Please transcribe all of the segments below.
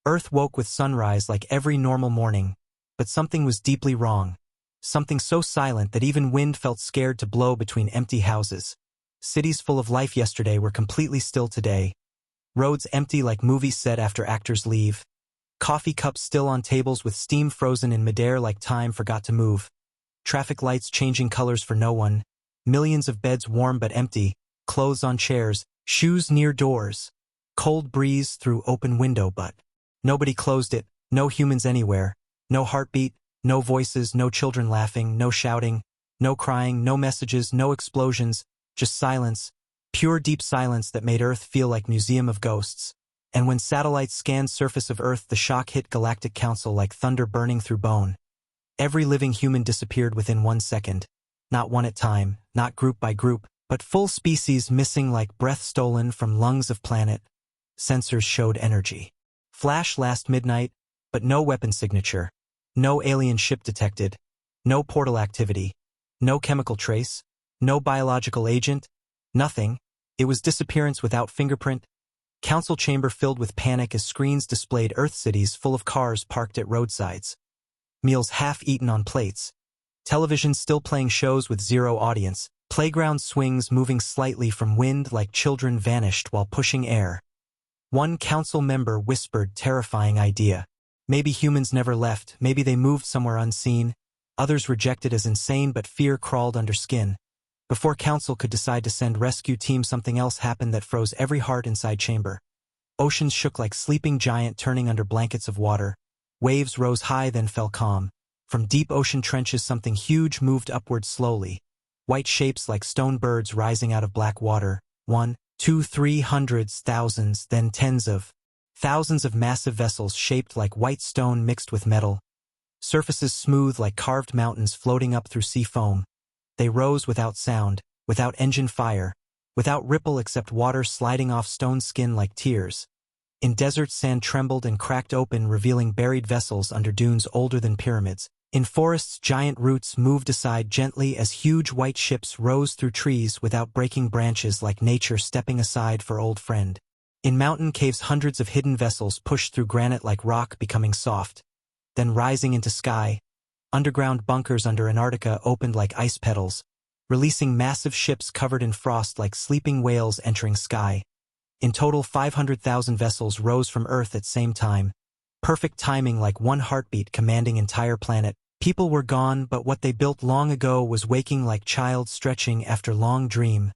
Earth woke with sunrise like every normal morning, but something was deeply wrong. Something so silent that even wind felt scared to blow between empty houses. Cities full of life yesterday were completely still today. Roads empty like movies set after actors leave. Coffee cups still on tables with steam frozen in midair like time forgot to move. Traffic lights changing colors for no one. Millions of beds warm but empty. Clothes on chairs. Shoes near doors. Cold breeze through open window but nobody closed it. No humans anywhere. No heartbeat. No voices. No children laughing. No shouting. No crying. No messages. No explosions. Just silence. Pure deep silence that made Earth feel like museum of ghosts. And when satellites scanned surface of Earth, the shock hit Galactic Council like thunder burning through bone. Every living human disappeared within 1 second. Not one at time, not group by group, but full species missing like breath stolen from lungs of planet. Sensors showed energy. Flash last midnight, but no weapon signature. No alien ship detected. No portal activity. No chemical trace. No biological agent. Nothing. It was disappearance without fingerprint. Council chamber filled with panic as screens displayed Earth cities full of cars parked at roadsides. Meals half-eaten on plates. Television still playing shows with zero audience. Playground swings moving slightly from wind like children vanished while pushing air. One council member whispered terrifying idea. Maybe humans never left, maybe they moved somewhere unseen. Others rejected as insane, but fear crawled under skin. Before council could decide to send rescue team, something else happened that froze every heart inside chamber. Oceans shook like sleeping giant turning under blankets of water. Waves rose high then fell calm. From deep ocean trenches something huge moved upward slowly. White shapes like stone birds rising out of black water. 1, 2, 3 hundreds, thousands, then tens of thousands of massive vessels shaped like white stone mixed with metal. Surfaces smooth like carved mountains floating up through sea foam. They rose without sound, without engine fire, without ripple except water sliding off stone skin like tears. In deserts sand trembled and cracked open, revealing buried vessels under dunes older than pyramids. In forests giant roots moved aside gently as huge white ships rose through trees without breaking branches, like nature stepping aside for old friend. In mountain caves hundreds of hidden vessels pushed through granite like rock, becoming soft, then rising into sky. Underground bunkers under Antarctica opened like ice petals, releasing massive ships covered in frost like sleeping whales entering sky. In total 500,000 vessels rose from Earth at same time. Perfect timing like one heartbeat commanding entire planet. People were gone, but what they built long ago was waking like child stretching after long dream.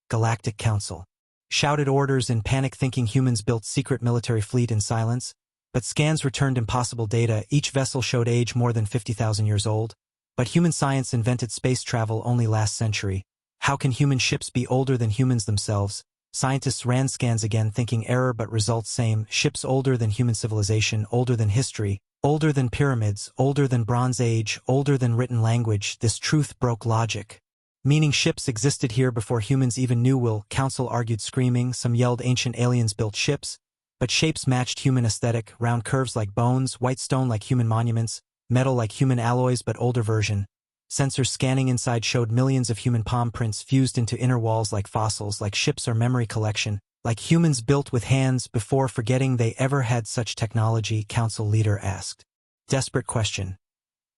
Galactic Council shouted orders in panic, thinking humans built secret military fleet in silence. But scans returned impossible data. Each vessel showed age more than 50,000 years old. But human science invented space travel only last century. How can human ships be older than humans themselves? Scientists ran scans again, thinking error but results same. Ships older than human civilization, older than history, older than pyramids, older than Bronze Age, older than written language. This truth broke logic. Meaning ships existed here before humans even knew. Will Council argued, screaming. Some yelled ancient aliens built ships, but shapes matched human aesthetic, round curves like bones, white stone like human monuments, metal like human alloys but older version. Sensors scanning inside showed millions of human palm prints fused into inner walls like fossils, like ships or memory collection, like humans built with hands before forgetting they ever had such technology. Council leader asked. Desperate question.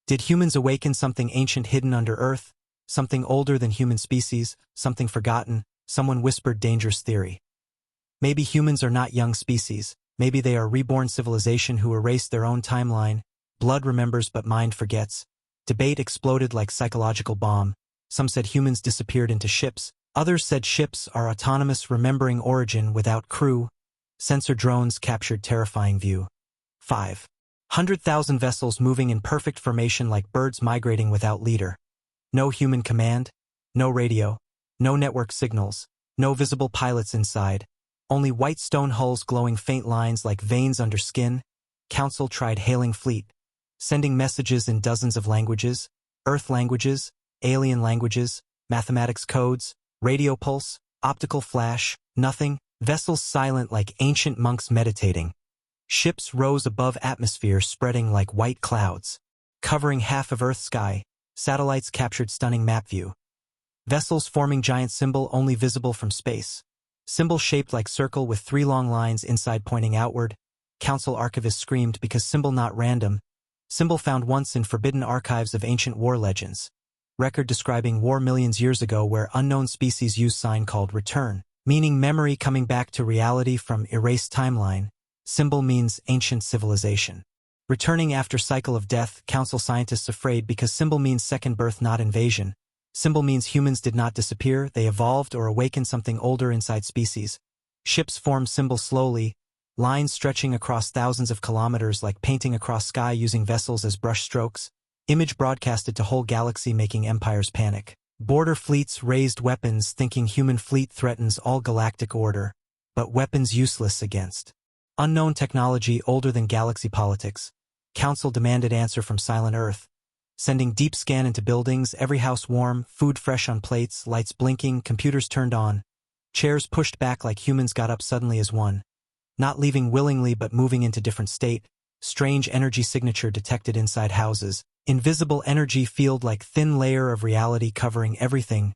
Did humans awaken something ancient hidden under Earth? Something older than human species? Something forgotten? Someone whispered dangerous theory. Maybe humans are not young species. Maybe they are reborn civilization who erased their own timeline. Blood remembers but mind forgets. Debate exploded like psychological bomb. Some said humans disappeared into ships. Others said ships are autonomous, remembering origin without crew. Sensor drones captured terrifying view. 500,000 vessels moving in perfect formation like birds migrating without leader. No human command. No radio. No network signals. No visible pilots inside. Only white stone hulls glowing faint lines like veins under skin. Council tried hailing fleet, sending messages in dozens of languages, Earth languages, alien languages, mathematics codes, radio pulse, optical flash, nothing. Vessels silent like ancient monks meditating. Ships rose above atmosphere, spreading like white clouds, covering half of Earth's sky. Satellites captured stunning map view. Vessels forming giant symbol only visible from space. Symbol shaped like circle with 3 long lines inside pointing outward. Council archivist screamed because symbol not random. Symbol found once in forbidden archives of ancient war legends. Record describing war millions years ago where unknown species use sign called return, meaning memory coming back to reality from erased timeline. Symbol means ancient civilization. Returning after cycle of death, council scientists afraid because symbol means second birth not invasion. Symbol means humans did not disappear, they evolved or awakened something older inside species. Ships form symbol slowly, lines stretching across thousands of kilometers like painting across sky using vessels as brush strokes. Image broadcasted to whole galaxy making empires panic. Border fleets raised weapons thinking human fleet threatens all galactic order. But weapons useless against unknown technology older than galaxy politics. Council demanded answer from Silent Earth. Sending deep scan into buildings, every house warm, food fresh on plates, lights blinking, computers turned on. Chairs pushed back like humans got up suddenly as one. Not leaving willingly but moving into different state. Strange energy signature detected inside houses. Invisible energy field like thin layer of reality covering everything.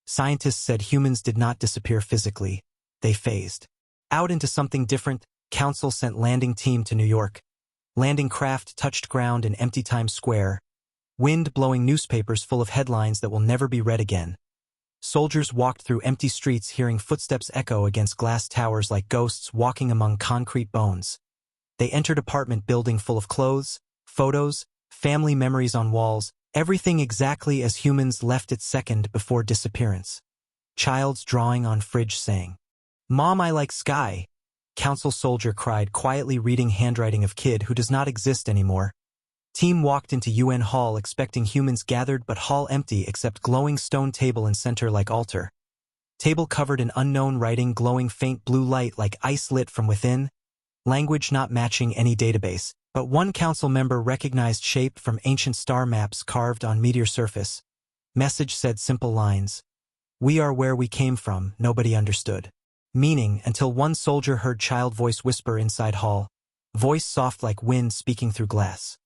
Scientists said humans did not disappear physically. They phased out into something different. Council sent landing team to New York. Landing craft touched ground in empty Times Square. Wind blowing newspapers full of headlines that will never be read again. Soldiers walked through empty streets hearing footsteps echo against glass towers like ghosts walking among concrete bones. They entered apartment building full of clothes, photos, family memories on walls, everything exactly as humans left it second before disappearance. Child's drawing on fridge saying, "Mom, I like sky." Council soldier cried quietly reading handwriting of kid who does not exist anymore. Team walked into UN hall expecting humans gathered but hall empty except glowing stone table in center like altar. Table covered in unknown writing glowing faint blue light like ice lit from within. Language not matching any database, but one council member recognized shape from ancient star maps carved on meteor surface. Message said simple lines. "We are where we came from," nobody understood. Meaning until one soldier heard child voice whisper inside hall. Voice soft like wind speaking through glass.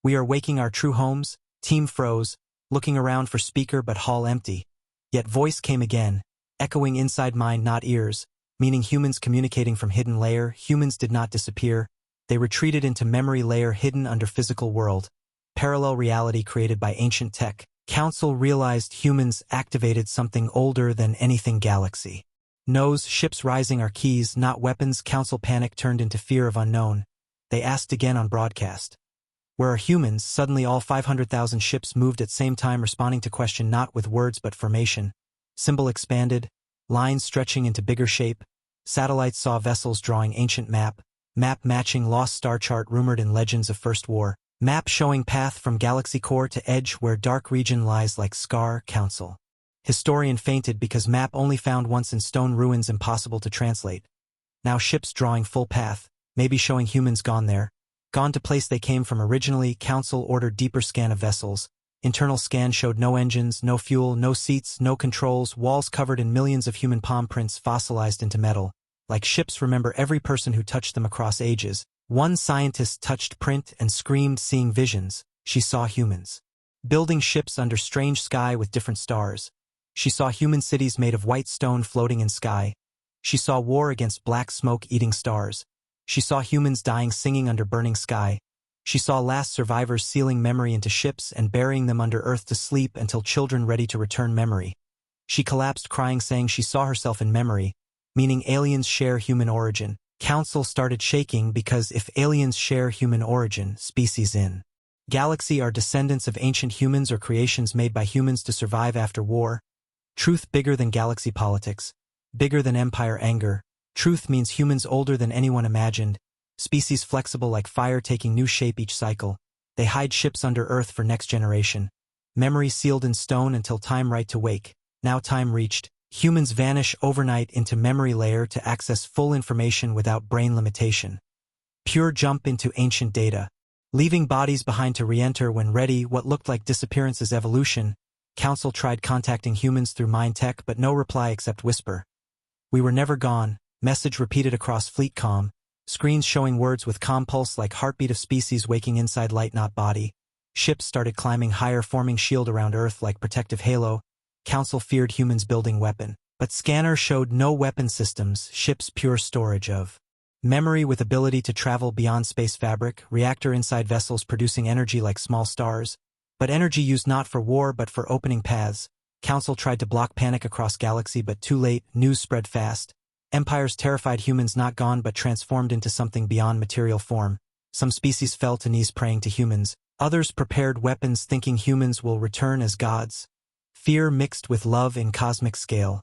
"We are waking our true homes." Team froze, looking around for speaker but hall empty. Yet voice came again, echoing inside mind not ears, meaning humans communicating from hidden layer. Humans did not disappear. They retreated into memory layer hidden under physical world. Parallel reality created by ancient tech. Council realized humans activated something older than anything galaxy. Knows ships rising are keys, not weapons. Council panic turned into fear of unknown. They asked again on broadcast. "Where are humans?" Suddenly all 500,000 ships moved at same time responding to question not with words but formation. Symbol expanded, lines stretching into bigger shape. Satellites saw vessels drawing ancient map matching lost star chart rumored in legends of First War. Map showing path from galaxy core to edge where dark region lies like scar. Council historian fainted because map only found once in stone ruins impossible to translate. Now ships drawing full path, maybe showing humans gone there. Gone to place they came from originally. Council ordered deeper scan of vessels. Internal scan showed no engines, no fuel, no seats, no controls, walls covered in millions of human palm prints fossilized into metal. Like ships remember every person who touched them across ages. One scientist touched print and screamed seeing visions. She saw humans building ships under strange sky with different stars. She saw human cities made of white stone floating in sky. She saw war against black smoke eating stars. She saw humans dying singing under burning sky. She saw last survivors sealing memory into ships and burying them under earth to sleep until children ready to return memory. She collapsed crying saying she saw herself in memory, meaning aliens share human origin. Council started shaking because if aliens share human origin, species in galaxy are descendants of ancient humans or creations made by humans to survive after war. Truth bigger than galaxy politics, bigger than empire anger. Truth means humans older than anyone imagined, species flexible like fire taking new shape each cycle. They hide ships under earth for next generation. Memory sealed in stone until time right to wake. Now time reached. Humans vanish overnight into memory layer to access full information without brain limitation. Pure jump into ancient data. Leaving bodies behind to re-enter when ready. What looked like disappearance is evolution. Council tried contacting humans through mind tech but no reply except whisper. "We were never gone." Message repeated across fleet comm. Screens showing words with calm pulse like heartbeat of species waking inside light not body. Ships started climbing higher forming shield around Earth like protective halo. Council feared humans building weapon. But scanner showed no weapon systems, ships pure storage of Memory with ability to travel beyond space fabric, reactor inside vessels producing energy like small stars. But energy used not for war but for opening paths. Council tried to block panic across galaxy but too late, news spread fast. Empires terrified humans not gone but transformed into something beyond material form. Some species fell to knees praying to humans. Others prepared weapons thinking humans will return as gods. Fear mixed with love in cosmic scale.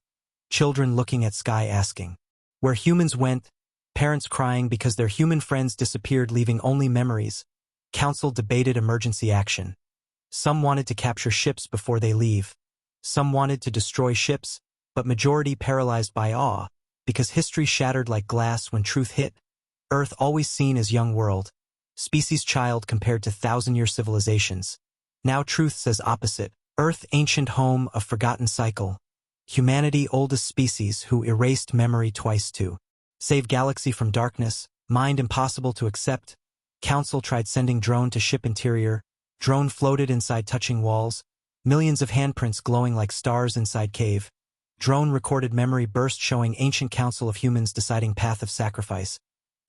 Children looking at sky asking, where humans went? Parents crying because their human friends disappeared leaving only memories. Council debated emergency action. Some wanted to capture ships before they leave. Some wanted to destroy ships, but majority paralyzed by awe, because history shattered like glass when truth hit. Earth always seen as young world. Species child compared to thousand-year civilizations. Now truth says opposite. Earth ancient home of forgotten cycle. Humanity oldest species who erased memory twice to save galaxy from darkness, mind impossible to accept. Council tried sending drone to ship interior. Drone floated inside touching walls. Millions of handprints glowing like stars inside cave. Drone recorded memory burst showing ancient council of humans deciding path of sacrifice.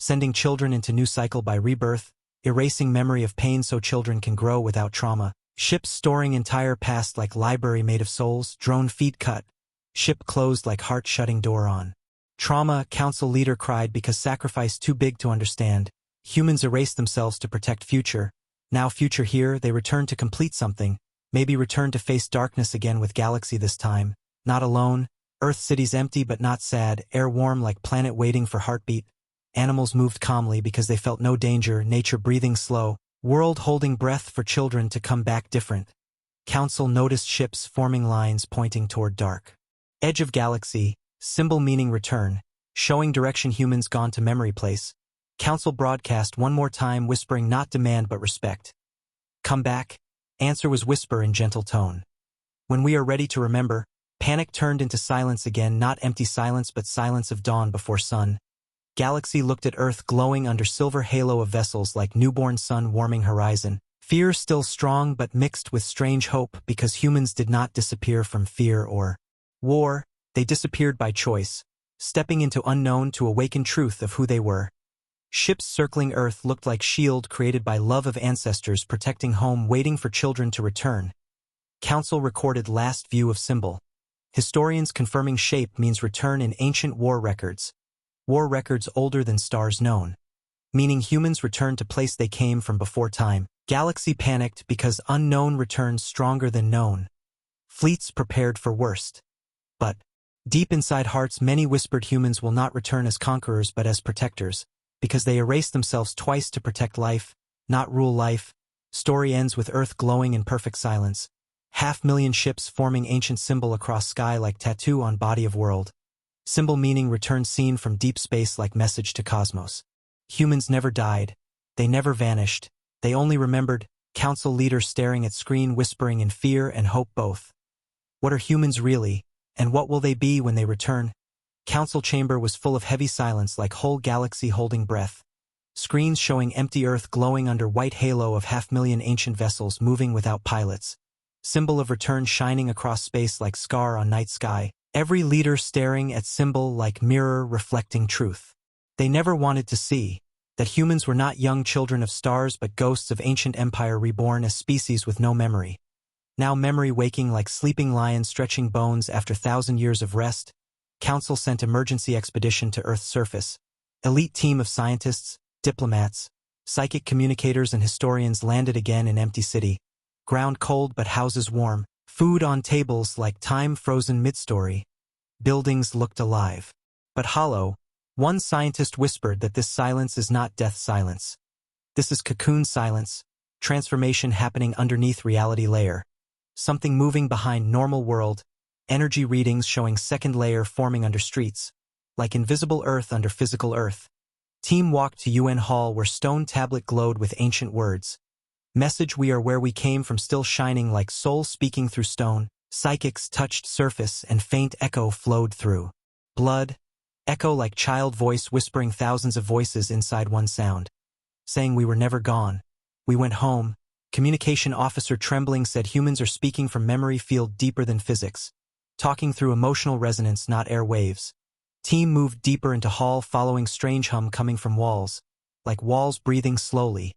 Sending children into new cycle by rebirth. Erasing memory of pain so children can grow without trauma. Ships storing entire past like library made of souls. Drone feet cut. Ship closed like heart shutting door on. Trauma, council leader cried because sacrifice too big to understand. Humans erased themselves to protect future. Now future here, they return to complete something. Maybe return to face darkness again with galaxy this time. Not alone. Earth cities empty but not sad. Air warm like planet waiting for heartbeat. Animals moved calmly because they felt no danger. Nature breathing slow. World holding breath for children to come back different. Council noticed ships forming lines pointing toward dark. Edge of galaxy. Symbol meaning return, showing direction humans gone to memory place. Council broadcast one more time whispering not demand but respect. Come back? Answer was whisper in gentle tone. When we are ready to remember, panic turned into silence again, not empty silence but silence of dawn before sun. Galaxy looked at Earth glowing under silver halo of vessels like newborn sun warming horizon. Fear still strong but mixed with strange hope because humans did not disappear from fear or war. They disappeared by choice, stepping into unknown to awaken truth of who they were. Ships circling Earth looked like shield created by love of ancestors protecting home waiting for children to return. Council recorded last view of symbol. Historians confirming shape means return in ancient war records. War records older than stars known. Meaning humans returned to place they came from before time. Galaxy panicked because unknown returns stronger than known. Fleets prepared for worst. But deep inside hearts many whispered humans will not return as conquerors but as protectors, because they erased themselves twice to protect life, not rule life. Story ends with Earth glowing in perfect silence. 500,000 ships forming ancient symbol across sky like tattoo on body of world. Symbol meaning return seen from deep space like message to cosmos. Humans never died. They never vanished. They only remembered. Council leader staring at screen whispering in fear and hope both. What are humans really? And what will they be when they return? Council chamber was full of heavy silence like whole galaxy holding breath. Screens showing empty Earth glowing under white halo of 500,000 ancient vessels moving without pilots. Symbol of return shining across space like scar on night sky. Every leader staring at symbol like mirror reflecting truth. They never wanted to see that humans were not young children of stars but ghosts of ancient empire reborn as species with no memory. Now memory waking like sleeping lion stretching bones after 1,000 years of rest. Council sent emergency expedition to Earth's surface. Elite team of scientists, diplomats, psychic communicators and historians landed again in empty city. Ground cold but houses warm. Food on tables like time frozen mid-story. Buildings looked alive. But hollow. One scientist whispered that this silence is not death silence. This is cocoon silence. Transformation happening underneath reality layer. Something moving behind normal world, energy readings showing second layer forming under streets, like invisible Earth under physical Earth. Team walked to UN Hall where stone tablet glowed with ancient words. Message we are where we came from still shining like soul speaking through stone. Psychics touched surface and faint echo flowed through. Blood, echo like child voice whispering thousands of voices inside one sound. Saying we were never gone. We went home. Communication officer trembling said humans are speaking from memory field deeper than physics. Talking through emotional resonance not air waves. Team moved deeper into hall following strange hum coming from walls, like walls breathing slowly.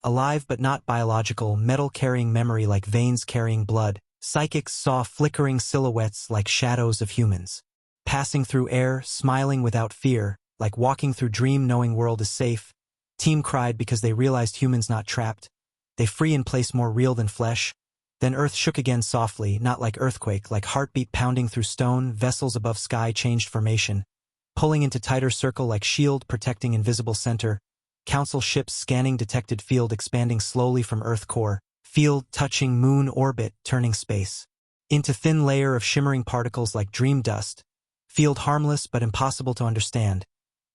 Alive but not biological, metal carrying memory like veins carrying blood. Psychics saw flickering silhouettes like shadows of humans. Passing through air, smiling without fear, like walking through dream knowing world is safe. Team cried because they realized humans not trapped. They free in place more real than flesh. Then earth shook again softly, not like earthquake, like heartbeat pounding through stone. Vessels above sky changed formation, pulling into tighter circle like shield protecting invisible center. Council ships scanning detected field expanding slowly from Earth core, field touching moon orbit turning space into thin layer of shimmering particles like dream dust. Field harmless but impossible to understand.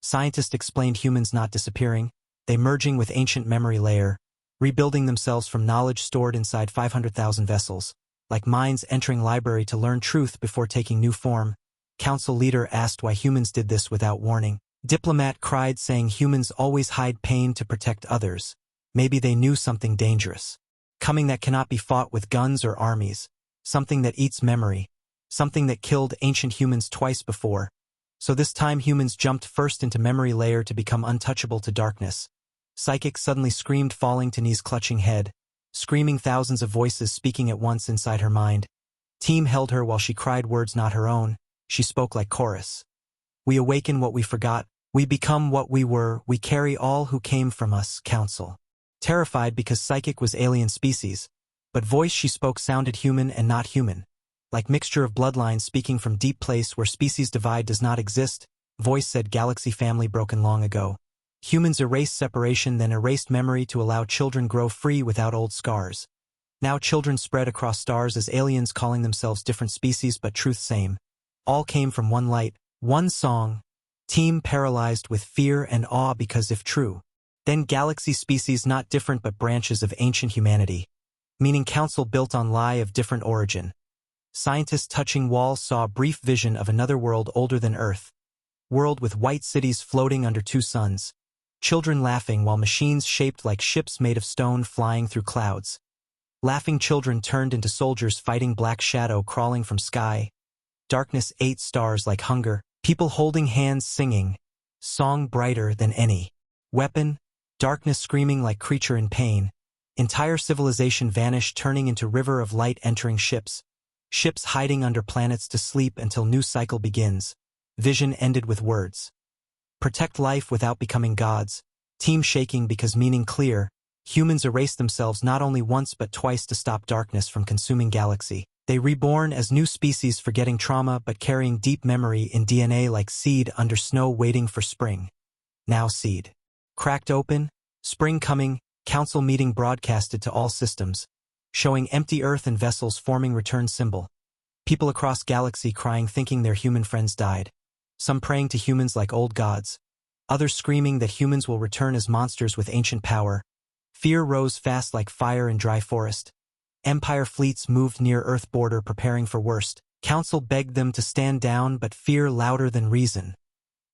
Scientists explained humans not disappearing, they merging with ancient memory layer, rebuilding themselves from knowledge stored inside 500,000 vessels, like minds entering library to learn truth before taking new form. Council leader asked why humans did this without warning. Diplomat cried saying humans always hide pain to protect others. Maybe they knew something dangerous. Coming that cannot be fought with guns or armies. Something that eats memory. Something that killed ancient humans twice before. So this time humans jumped first into memory layer to become untouchable to darkness. Psychic suddenly screamed falling to knees clutching head. Screaming thousands of voices speaking at once inside her mind. Team held her while she cried words not her own. She spoke like chorus. We awaken what we forgot. We become what we were, we carry all who came from us, Council. Terrified because Psychic was alien species, but voice she spoke sounded human and not human. Like mixture of bloodlines speaking from deep place where species divide does not exist, voice said galaxy family broken long ago. Humans erased separation then erased memory to allow children grow free without old scars. Now children spread across stars as aliens calling themselves different species but truth same. All came from one light, one song. Team paralyzed with fear and awe because if true, then galaxy species not different but branches of ancient humanity. Meaning council built on lie of different origin. Scientists touching walls saw a brief vision of another world older than Earth. World with white cities floating under two suns. Children laughing while machines shaped like ships made of stone flying through clouds. Laughing children turned into soldiers fighting black shadow crawling from sky. Darkness ate stars like hunger. People holding hands singing, song brighter than any. Weapon, darkness screaming like creature in pain. Entire civilization vanished turning into river of light entering ships. Ships hiding under planets to sleep until new cycle begins. Vision ended with words. Protect life without becoming gods. Team shaking because meaning clear. Humans erased themselves not only once but twice to stop darkness from consuming galaxy. They reborn as new species forgetting trauma but carrying deep memory in DNA like seed under snow waiting for spring. Now seed. Cracked open, spring coming, council meeting broadcasted to all systems, showing empty earth and vessels forming return symbol. People across galaxy crying thinking their human friends died. Some praying to humans like old gods. Others screaming that humans will return as monsters with ancient power. Fear rose fast like fire in dry forest. Empire fleets moved near Earth border preparing for worst. Council begged them to stand down but fear louder than reason.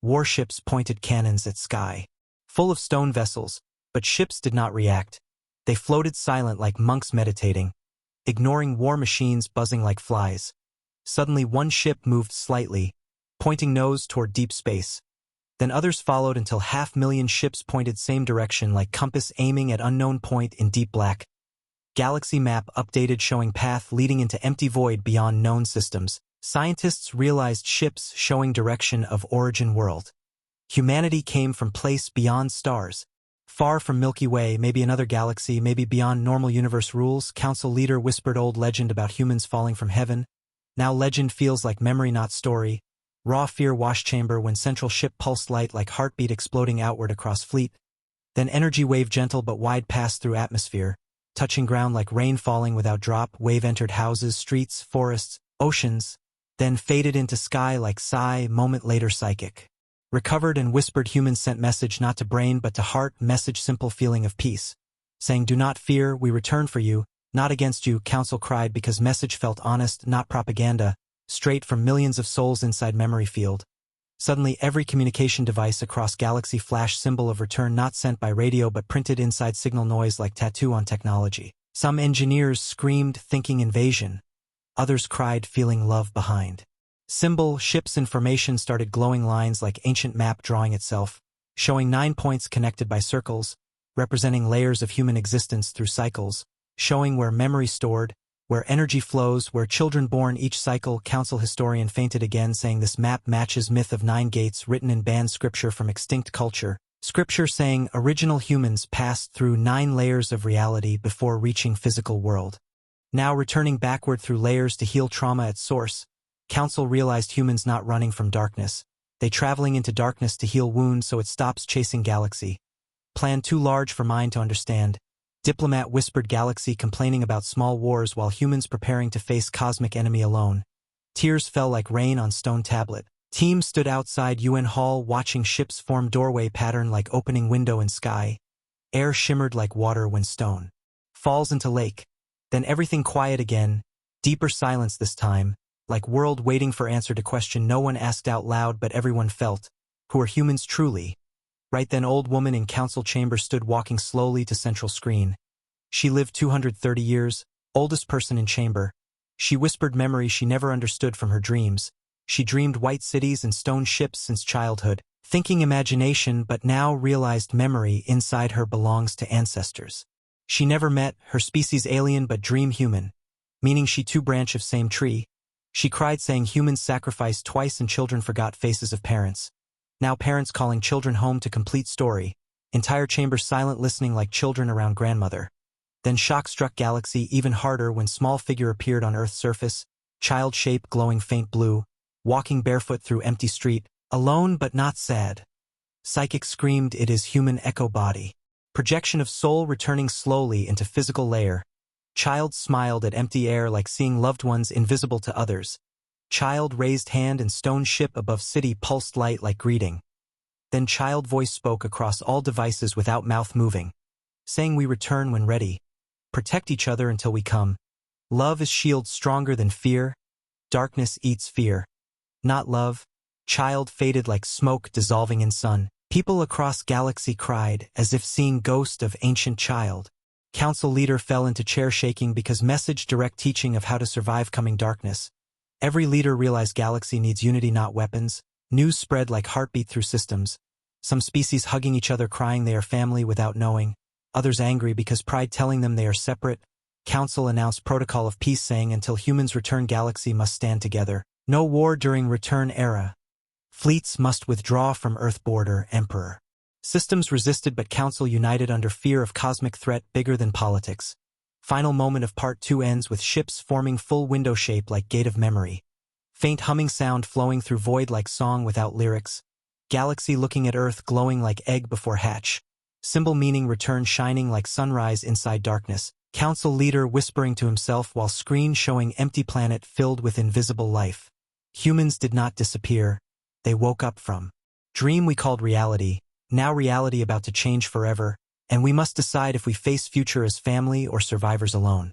Warships pointed cannons at sky. Full of stone vessels, but ships did not react. They floated silent like monks meditating, ignoring war machines buzzing like flies. Suddenly one ship moved slightly, pointing nose toward deep space. Then others followed until 500,000 ships pointed same direction like compass aiming at unknown point in deep black. Galaxy map updated showing path leading into empty void beyond known systems. Scientists realized ships showing direction of origin world. Humanity came from place beyond stars. Far from Milky Way, maybe another galaxy, maybe beyond normal universe rules. Council leader whispered old legend about humans falling from heaven. Now legend feels like memory not story. Raw fear wash chamber when central ship pulsed light like heartbeat exploding outward across fleet. Then energy wave gentle but wide passed through atmosphere. Touching ground like rain falling without drop, wave entered houses, streets, forests, oceans, then faded into sky like sigh, moment later psychic. Recovered and whispered humans sent message not to brain but to heart, message simple feeling of peace. Saying do not fear, we return for you, not against you, council cried because message felt honest, not propaganda, straight from millions of souls inside memory field. Suddenly every communication device across galaxy flashed symbol of return not sent by radio but printed inside signal noise like tattoo on technology. Some engineers screamed thinking invasion. Others cried feeling love behind. Symbol, ships in formation started glowing lines like ancient map drawing itself, showing 9 points connected by circles, representing layers of human existence through cycles, showing where memory stored, where energy flows, where children born each cycle. Council historian fainted again, saying this map matches myth of 9 gates written in banned scripture from extinct culture. Scripture saying original humans passed through 9 layers of reality before reaching physical world. Now returning backward through layers to heal trauma at source, Council realized humans not running from darkness, they traveling into darkness to heal wounds so it stops chasing galaxy. Plan too large for mind to understand. Diplomat whispered galaxy complaining about small wars while humans preparing to face cosmic enemy alone. Tears fell like rain on stone tablet. Team stood outside UN hall watching ships form doorway pattern like opening window in sky. Air shimmered like water when stone falls into lake. Then everything quiet again, deeper silence this time, like world waiting for answer to question no one asked out loud but everyone felt. Who are humans truly? Right then old woman in council chamber stood walking slowly to central screen. She lived 230 years, oldest person in chamber. She whispered memory she never understood from her dreams. She dreamed white cities and stone ships since childhood, thinking imagination but now realized memory inside her belongs to ancestors. She never met, her species alien but dream human, meaning she two branch of same tree. She cried saying humans sacrificed twice and children forgot faces of parents. Now parents calling children home to complete story. Entire chamber silent listening like children around grandmother. Then shock struck galaxy even harder when small figure appeared on Earth's surface, child shape glowing faint blue, walking barefoot through empty street, alone but not sad. Psychic screamed it is human echo body. Projection of soul returning slowly into physical layer. Child smiled at empty air like seeing loved ones invisible to others. Child raised hand and stone ship above city pulsed light like greeting. Then child voice spoke across all devices without mouth moving, saying we return when ready. Protect each other until we come. Love is shield stronger than fear. Darkness eats fear. Not love. Child faded like smoke dissolving in sun. People across galaxy cried as if seeing ghost of ancient child. Council leader fell into chair shaking because message direct teaching of how to survive coming darkness. Every leader realized galaxy needs unity not weapons. News spread like heartbeat through systems. Some species hugging each other crying they are family without knowing. Others angry because pride telling them they are separate. Council announced protocol of peace saying until humans return galaxy must stand together. No war during return era. Fleets must withdraw from Earth border emperor. Systems resisted but Council united under fear of cosmic threat bigger than politics. Final moment of part 2 ends with ships forming full window shape like gate of memory. Faint humming sound flowing through void like song without lyrics. Galaxy looking at Earth glowing like egg before hatch. Symbol meaning return shining like sunrise inside darkness. Council leader whispering to himself while screen showing empty planet filled with invisible life. Humans did not disappear. They woke up from dream we called reality. Now reality about to change forever, and we must decide if we face future as family or survivors alone.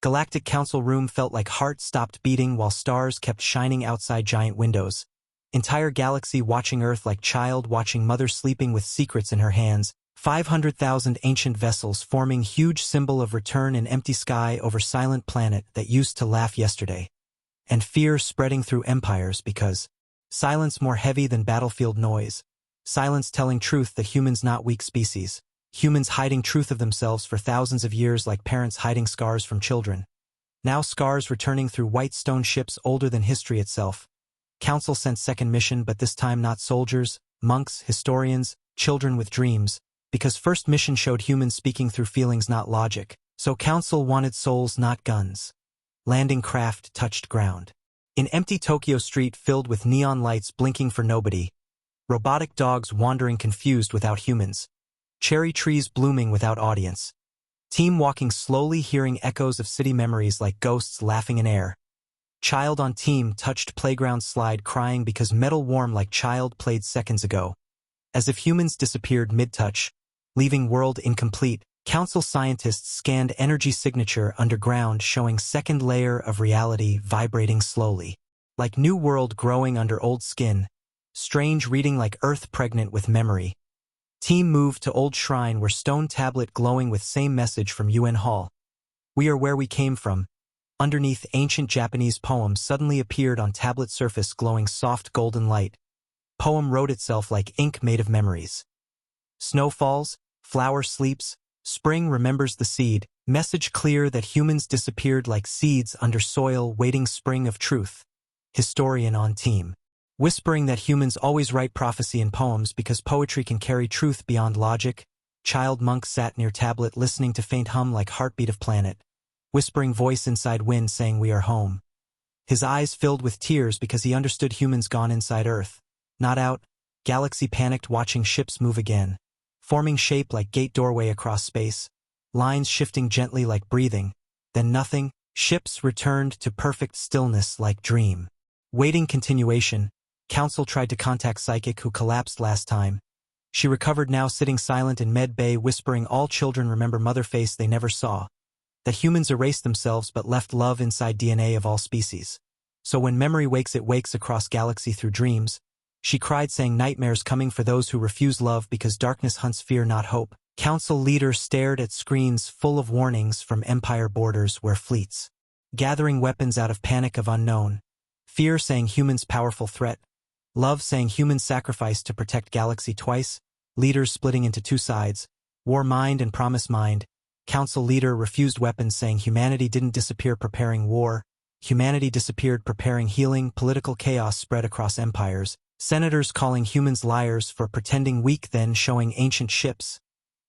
Galactic Council room felt like heart stopped beating while stars kept shining outside giant windows. Entire galaxy watching Earth like child watching mother sleeping with secrets in her hands. 500,000 ancient vessels forming huge symbol of return in empty sky over silent planet that used to laugh yesterday. And fear spreading through empires because silence more heavy than battlefield noise. Silence telling truth that humans not weak species. Humans hiding truth of themselves for thousands of years like parents hiding scars from children. Now scars returning through white stone ships older than history itself. Council sent second mission but this time not soldiers, monks, historians, children with dreams, because first mission showed humans speaking through feelings not logic, so Council wanted souls not guns. Landing craft touched ground. In empty Tokyo street filled with neon lights blinking for nobody. Robotic dogs wandering confused without humans. Cherry trees blooming without audience. Team walking slowly hearing echoes of city memories like ghosts laughing in air. Child on team touched playground slide crying because metal warm like child played seconds ago. As if humans disappeared mid-touch, leaving world incomplete, Council scientists scanned energy signature underground showing second layer of reality vibrating slowly. Like new world growing under old skin. Strange reading like Earth pregnant with memory. Team moved to old shrine where stone tablet glowing with same message from UN Hall. We are where we came from. Underneath, ancient Japanese poem suddenly appeared on tablet surface glowing soft golden light. Poem wrote itself like ink made of memories. Snow falls, flower sleeps, spring remembers the seed, message clear that humans disappeared like seeds under soil waiting spring of truth. Historian on team. Whispering that humans always write prophecy in poems because poetry can carry truth beyond logic. Child monk sat near tablet listening to faint hum like heartbeat of planet. Whispering voice inside wind saying we are home. His eyes filled with tears because he understood humans gone inside Earth. Not out, galaxy panicked watching ships move again. Forming shape like gate doorway across space. Lines shifting gently like breathing. Then nothing, ships returned to perfect stillness like dream. Waiting continuation, Council tried to contact Psychic who collapsed last time. She recovered now sitting silent in med bay whispering all children remember mother face they never saw. That humans erased themselves but left love inside DNA of all species. So when memory wakes it wakes across galaxy through dreams. She cried saying nightmares coming for those who refuse love because darkness hunts fear not hope. Council leader stared at screens full of warnings from empire borders where fleets. Gathering weapons out of panic of unknown. Fear saying humans powerful threat. Love saying humans sacrifice to protect galaxy twice. Leaders splitting into two sides. War mind and promise mind. Council leader refused weapons saying humanity didn't disappear preparing war. Humanity disappeared preparing healing. Political chaos spread across empires. Senators calling humans liars for pretending weak then showing ancient ships.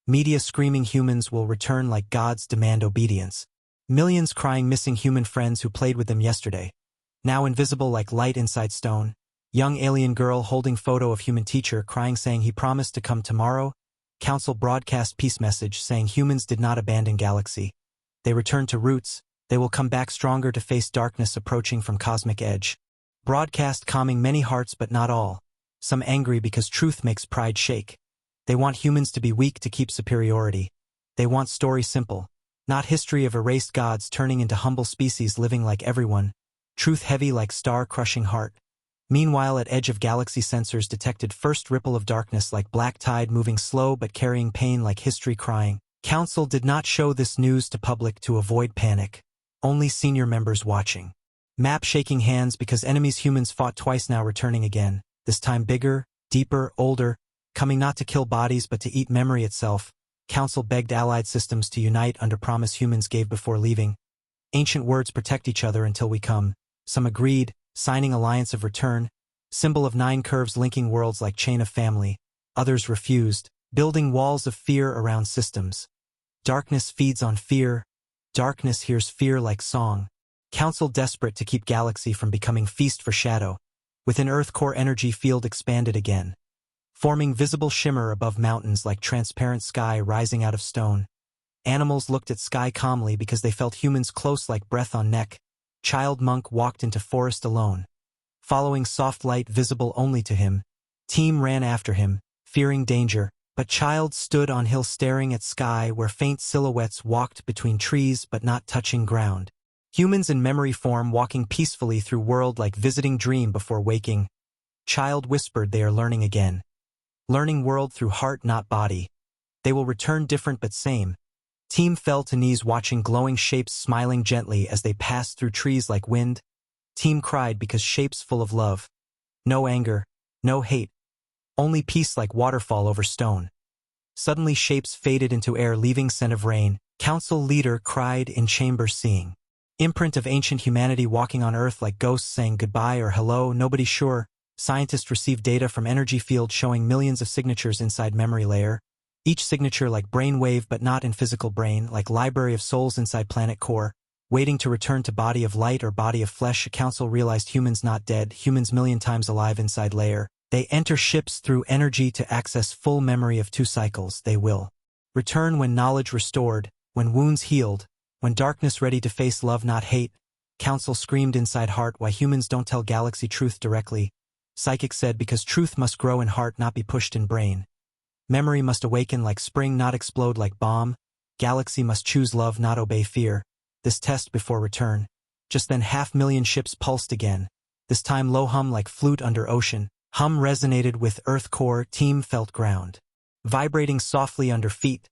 Media screaming humans will return like gods demand obedience. Millions crying missing human friends who played with them yesterday. Now invisible like light inside stone. Young alien girl holding photo of human teacher crying saying he promised to come tomorrow. Council broadcast peace message saying humans did not abandon galaxy. They returned to roots. They will come back stronger to face darkness approaching from cosmic edge. Broadcast calming many hearts but not all. Some angry because truth makes pride shake. They want humans to be weak to keep superiority. They want story simple. Not history of erased gods turning into humble species living like everyone. Truth heavy like star-crushing heart. Meanwhile at edge of galaxy sensors detected first ripple of darkness like black tide moving slow but carrying pain like history crying. Council did not show this news to public to avoid panic. Only senior members watching. Map shaking hands because enemies humans fought twice now returning again. This time bigger, deeper, older. Coming not to kill bodies but to eat memory itself. Council begged allied systems to unite under promise humans gave before leaving. Ancient words protect each other until we come. Some agreed, signing alliance of return. Symbol of 9 curves linking worlds like chain of family. Others refused, building walls of fear around systems. Darkness feeds on fear. Darkness hears fear like song. Council desperate to keep galaxy from becoming feast for shadow. Within Earth core energy field expanded again. Forming visible shimmer above mountains like transparent sky rising out of stone. Animals looked at sky calmly because they felt humans close like breath on neck. Child monk walked into forest alone. Following soft light visible only to him. Team ran after him, fearing danger, but child stood on hill staring at sky where faint silhouettes walked between trees but not touching ground. Humans in memory form walking peacefully through world like visiting dream before waking. Child whispered they are learning again. Learning world through heart not body. They will return different but same. Team fell to knees watching glowing shapes smiling gently as they passed through trees like wind. Team cried because shapes full of love. No anger, no hate. Only peace like waterfall over stone. Suddenly shapes faded into air leaving scent of rain. Council leader cried in chamber seeing. Imprint of ancient humanity walking on Earth like ghosts saying goodbye or hello, nobody sure. Scientists received data from energy field showing millions of signatures inside memory layer. Each signature like brain wave but not in physical brain, like library of souls inside planet core. Waiting to return to body of light or body of flesh. Council realized humans not dead, humans million times alive inside layer. They enter ships through energy to access full memory of 2 cycles. They will return when knowledge restored, when wounds healed. When darkness ready to face love not hate. Council screamed inside heart why humans don't tell galaxy truth directly. Psychic said because truth must grow in heart not be pushed in brain. Memory must awaken like spring not explode like bomb. Galaxy must choose love not obey fear. This test before return. Just then 500,000 ships pulsed again. This time low hum like flute under ocean. Hum resonated with earth core. Team felt ground. Vibrating softly under feet.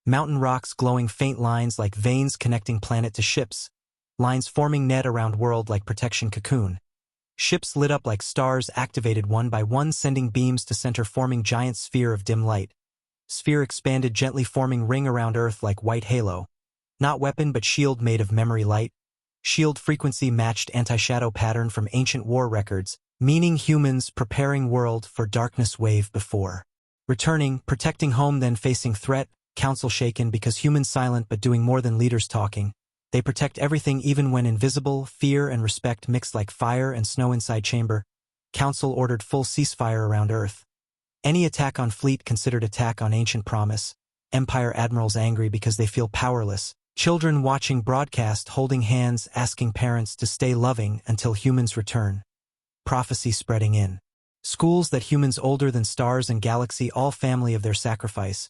Mountain rocks glowing faint lines like veins connecting planet to ships. lines forming net around world like protection cocoon. Ships lit up like stars activated one by one, sending beams to center, forming giant sphere of dim light. Sphere expanded, gently forming ring around Earth like white halo. Not weapon but shield made of memory light. Shield frequency matched anti-shadow pattern from ancient war records, meaning humans preparing world for darkness wave before. Returning, protecting home, then facing threat, council shaken because humans silent but doing more than leaders talking. They protect everything even when invisible, fear and respect mixed like fire and snow inside chamber. Council ordered full ceasefire around Earth. Any attack on fleet considered attack on ancient promise. Empire admirals angry because they feel powerless. Children watching broadcast holding hands asking parents to stay loving until humans return. Prophecy spreading in. Schools that humans older than stars and galaxy, all family of their sacrifice.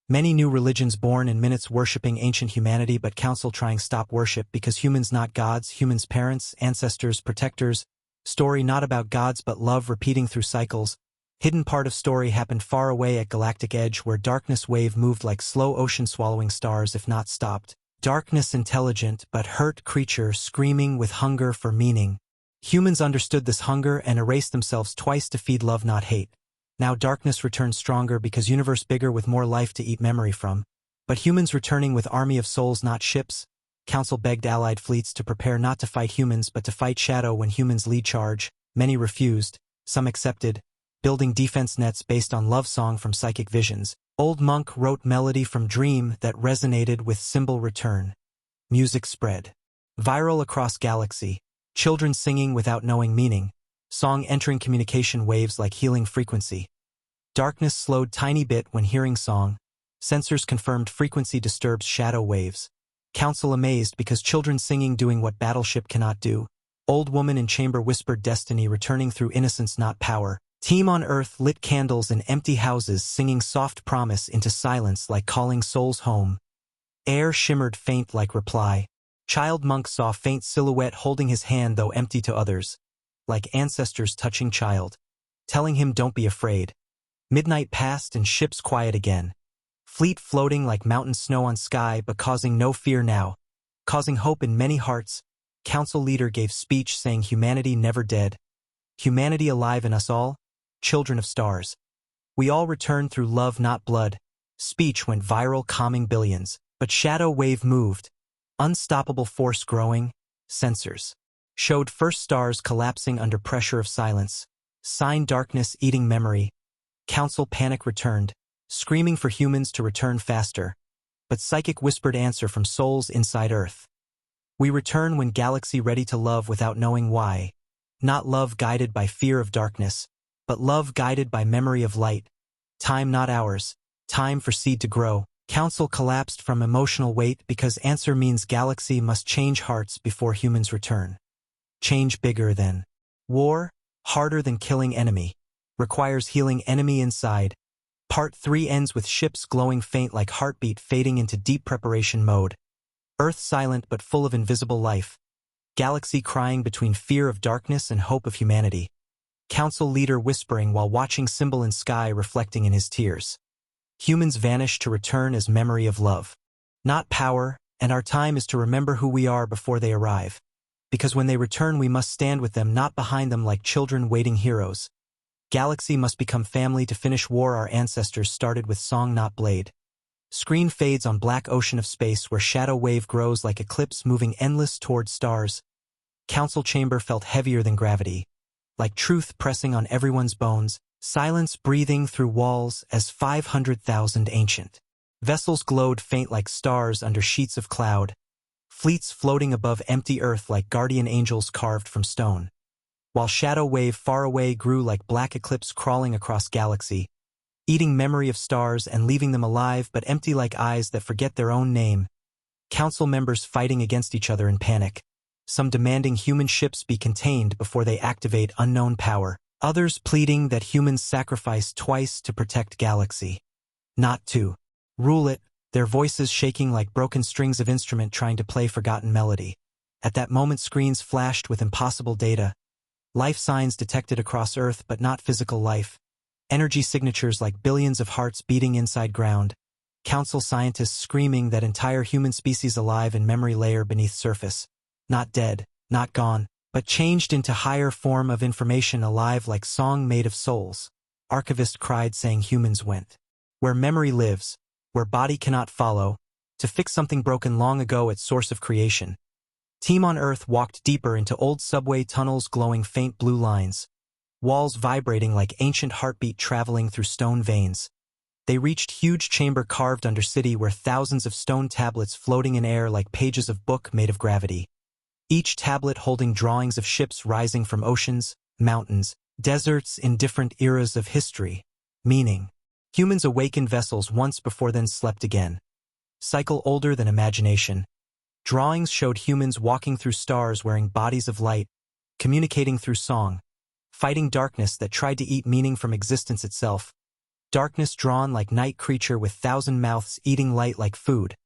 Many new religions born in minutes worshipping ancient humanity, but council trying stop worship because humans not gods, humans parents, ancestors, protectors. Story not about gods but love repeating through cycles. Hidden part of story happened far away at galactic edge where darkness wave moved like slow ocean swallowing stars if not stopped. Darkness intelligent but hurt creature screaming with hunger for meaning. Humans understood this hunger and erased themselves twice to feed love not hate. Now darkness returns stronger because universe bigger with more life to eat memory from. But humans returning with army of souls not ships. Council begged allied fleets to prepare not to fight humans but to fight shadow when humans lead charge. Many refused, some accepted. Building defense nets based on love song from psychic visions. Old monk wrote melody from dream that resonated with symbol return. Music spread. Viral across galaxy. Children singing without knowing meaning. Song entering communication waves like healing frequency. Darkness slowed tiny bit when hearing song. Sensors confirmed frequency disturbs shadow waves. Council amazed because children singing doing what battleship cannot do. Old woman in chamber whispered destiny returning through innocence not power. Team on Earth lit candles in empty houses singing soft promise into silence like calling souls home. Air shimmered faint like reply. Child monk saw faint silhouette holding his hand though empty to others. Like ancestors touching child. Telling him don't be afraid. Midnight passed and ships quiet again. Fleet floating like mountain snow on sky but causing no fear now. Causing hope in many hearts. Council leader gave speech saying humanity never dead. Humanity alive in us all. Children of stars. We all return through love not blood. Speech went viral calming billions. But shadow wave moved. Unstoppable force growing. Sensors. Showed first stars collapsing under pressure of silence. Sign darkness eating memory. Council panic returned. Screaming for humans to return faster. But psychic whispered answer from souls inside Earth. We return when galaxy ready to love without knowing why. Not love guided by fear of darkness. But love guided by memory of light. Time not ours. Time for seed to grow. Council collapsed from emotional weight because answer means galaxy must change hearts before humans return. Change bigger than war, harder than killing enemy. Requires healing enemy inside. Part 3 ends with ships glowing faint like heartbeat fading into deep preparation mode. Earth silent but full of invisible life. Galaxy crying between fear of darkness and hope of humanity. Council leader whispering while watching symbol in sky reflecting in his tears. Humans vanish to return as memory of love. Not power, and our time is to remember who we are before they arrive. Because when they return we must stand with them not behind them like children waiting heroes. Galaxy must become family to finish war our ancestors started with song not blade. Screen fades on black ocean of space where shadow wave grows like eclipse moving endless toward stars. Council chamber felt heavier than gravity. Like truth pressing on everyone's bones, silence breathing through walls as 500,000 ancient. Vessels glowed faint like stars under sheets of cloud. Fleets floating above empty earth like guardian angels carved from stone. While shadow wave far away grew like black eclipse crawling across galaxy, eating memory of stars and leaving them alive but empty like eyes that forget their own name. Council members fighting against each other in panic. Some demanding human ships be contained before they activate unknown power. Others pleading that humans sacrifice twice to protect galaxy. Not to rule it, their voices shaking like broken strings of instrument trying to play forgotten melody. At that moment screens flashed with impossible data. Life signs detected across Earth but not physical life. Energy signatures like billions of hearts beating inside ground. Council scientists screaming that entire human species alive in memory layer beneath surface. not dead, not gone, but changed into higher form of information alive like song made of souls. Archivist cried saying humans went. Where memory lives, where body cannot follow, to fix something broken long ago at source of creation. Team on Earth walked deeper into old subway tunnels glowing faint blue lines, walls vibrating like ancient heartbeat traveling through stone veins. They reached huge chamber carved under city where thousands of stone tablets floating in air like pages of book made of gravity. Each tablet holding drawings of ships rising from oceans, mountains, deserts in different eras of history. Meaning, humans awakened vessels once before then slept again. Cycle older than imagination. Drawings showed humans walking through stars wearing bodies of light, communicating through song, fighting darkness that tried to eat meaning from existence itself. Darkness drawn like night creature with thousand mouths eating light like food.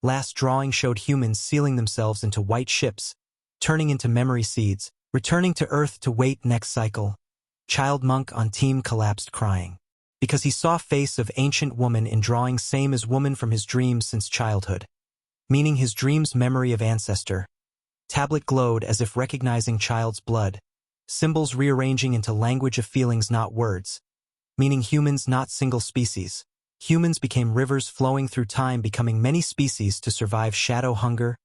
Last drawing showed humans sealing themselves into white ships, turning into memory seeds, returning to Earth to wait next cycle. Child monk on team collapsed crying. Because he saw face of ancient woman in drawing same as woman from his dreams since childhood. Meaning his dream's memory of ancestor. Tablet glowed as if recognizing child's blood. Symbols rearranging into language of feelings not words. Meaning humans not single species. Humans became rivers flowing through time becoming many species to survive shadow hunger.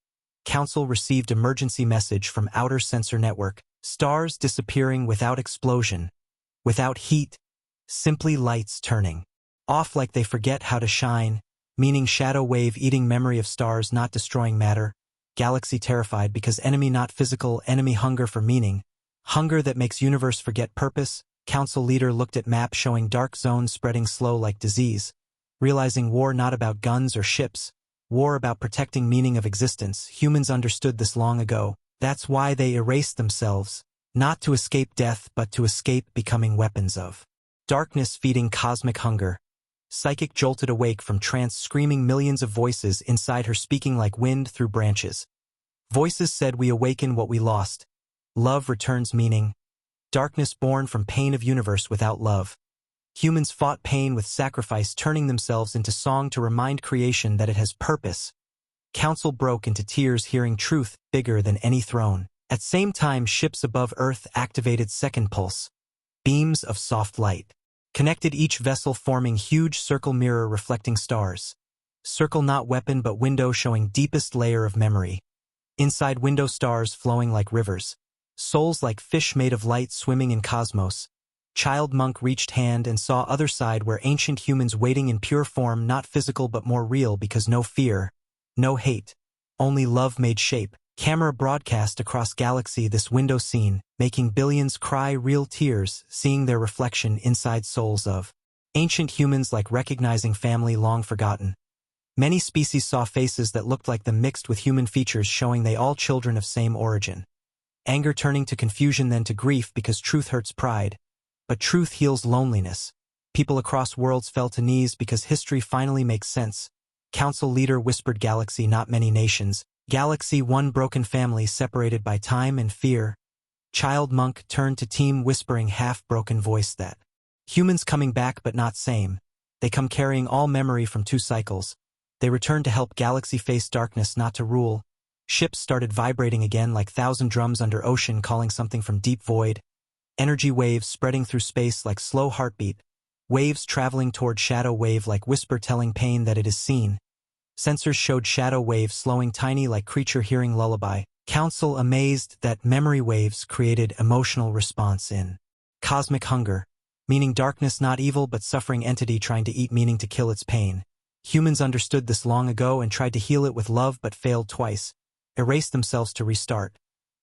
Council received emergency message from outer sensor network. Stars disappearing without explosion. Without heat. Simply lights turning off like they forget how to shine. Meaning shadow wave eating memory of stars not destroying matter. Galaxy terrified because enemy not physical, enemy hunger for meaning. Hunger that makes universe forget purpose. Council leader looked at map showing dark zones spreading slow like disease. Realizing war not about guns or ships. War about protecting meaning of existence. Humans understood this long ago. That's why they erased themselves. Not to escape death but to escape becoming weapons of darkness feeding cosmic hunger. Psychic jolted awake from trance screaming millions of voices inside her speaking like wind through branches. Voices said we awaken what we lost. Love returns meaning. Darkness born from pain of universe without love. Humans fought pain with sacrifice turning themselves into song to remind creation that it has purpose. Council broke into tears hearing truth bigger than any throne. At same time ships above Earth activated second pulse. Beams of soft light. Connected each vessel forming huge circle mirror reflecting stars. Circle not weapon but window showing deepest layer of memory. Inside window stars flowing like rivers. Souls like fish made of light swimming in cosmos. Child monk reached hand and saw other side where ancient humans waiting in pure form not physical but more real because no fear. No hate. Only love made shape. Camera broadcast across galaxy this window scene, making billions cry real tears, seeing their reflection inside souls of ancient humans like recognizing family long forgotten. Many species saw faces that looked like them mixed with human features showing they all children of same origin. Anger turning to confusion then to grief because truth hurts pride. But truth heals loneliness. People across worlds fell to knees because history finally makes sense. Council leader whispered galaxy not many nations. Galaxy one broken family separated by time and fear. Child monk turned to team whispering half-broken voice that humans coming back but not same. They come carrying all memory from 2 cycles. They return to help galaxy face darkness not to rule. Ships started vibrating again like 1,000 drums under ocean calling something from deep void. Energy waves spreading through space like slow heartbeat. Waves traveling toward shadow wave like whisper telling pain that it is seen. Sensors showed shadow waves slowing tiny like creature hearing lullaby. Council amazed that memory waves created emotional response in cosmic hunger, meaning darkness not evil but suffering entity trying to eat meaning to kill its pain. Humans understood this long ago and tried to heal it with love but failed twice. Erased themselves to restart.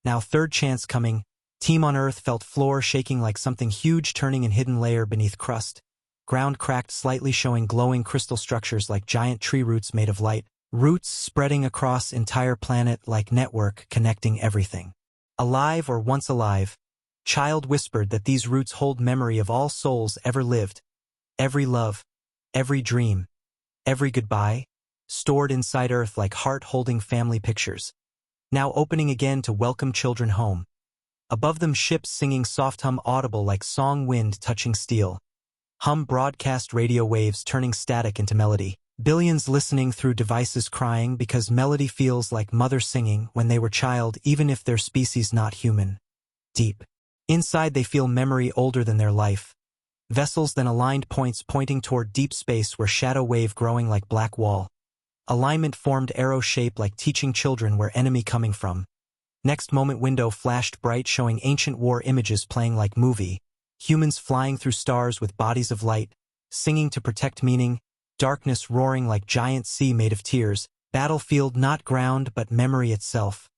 Now third chance coming. Team on Earth felt floor shaking like something huge turning in hidden layer beneath crust. Ground cracked slightly showing glowing crystal structures like giant tree roots made of light. Roots spreading across entire planet like network connecting everything. Alive or once alive. Child whispered that these roots hold memory of all souls ever lived. Every love. Every dream. Every goodbye. Stored inside Earth like heart-holding family pictures. Now opening again to welcome children home. Above them ships singing soft hum audible like song wind touching steel. Hum broadcast radio waves turning static into melody. Billions listening through devices crying because melody feels like mother singing when they were child even if their species not human. Deep. Inside they feel memory older than their life. Vessels then aligned points pointing toward deep space where shadow wave growing like black wall. Alignment formed arrow shape like teaching children where enemy coming from. Next moment window flashed bright showing ancient war images playing like movie. Humans flying through stars with bodies of light, singing to protect meaning, darkness roaring like giant sea made of tears, battlefield not ground but memory itself.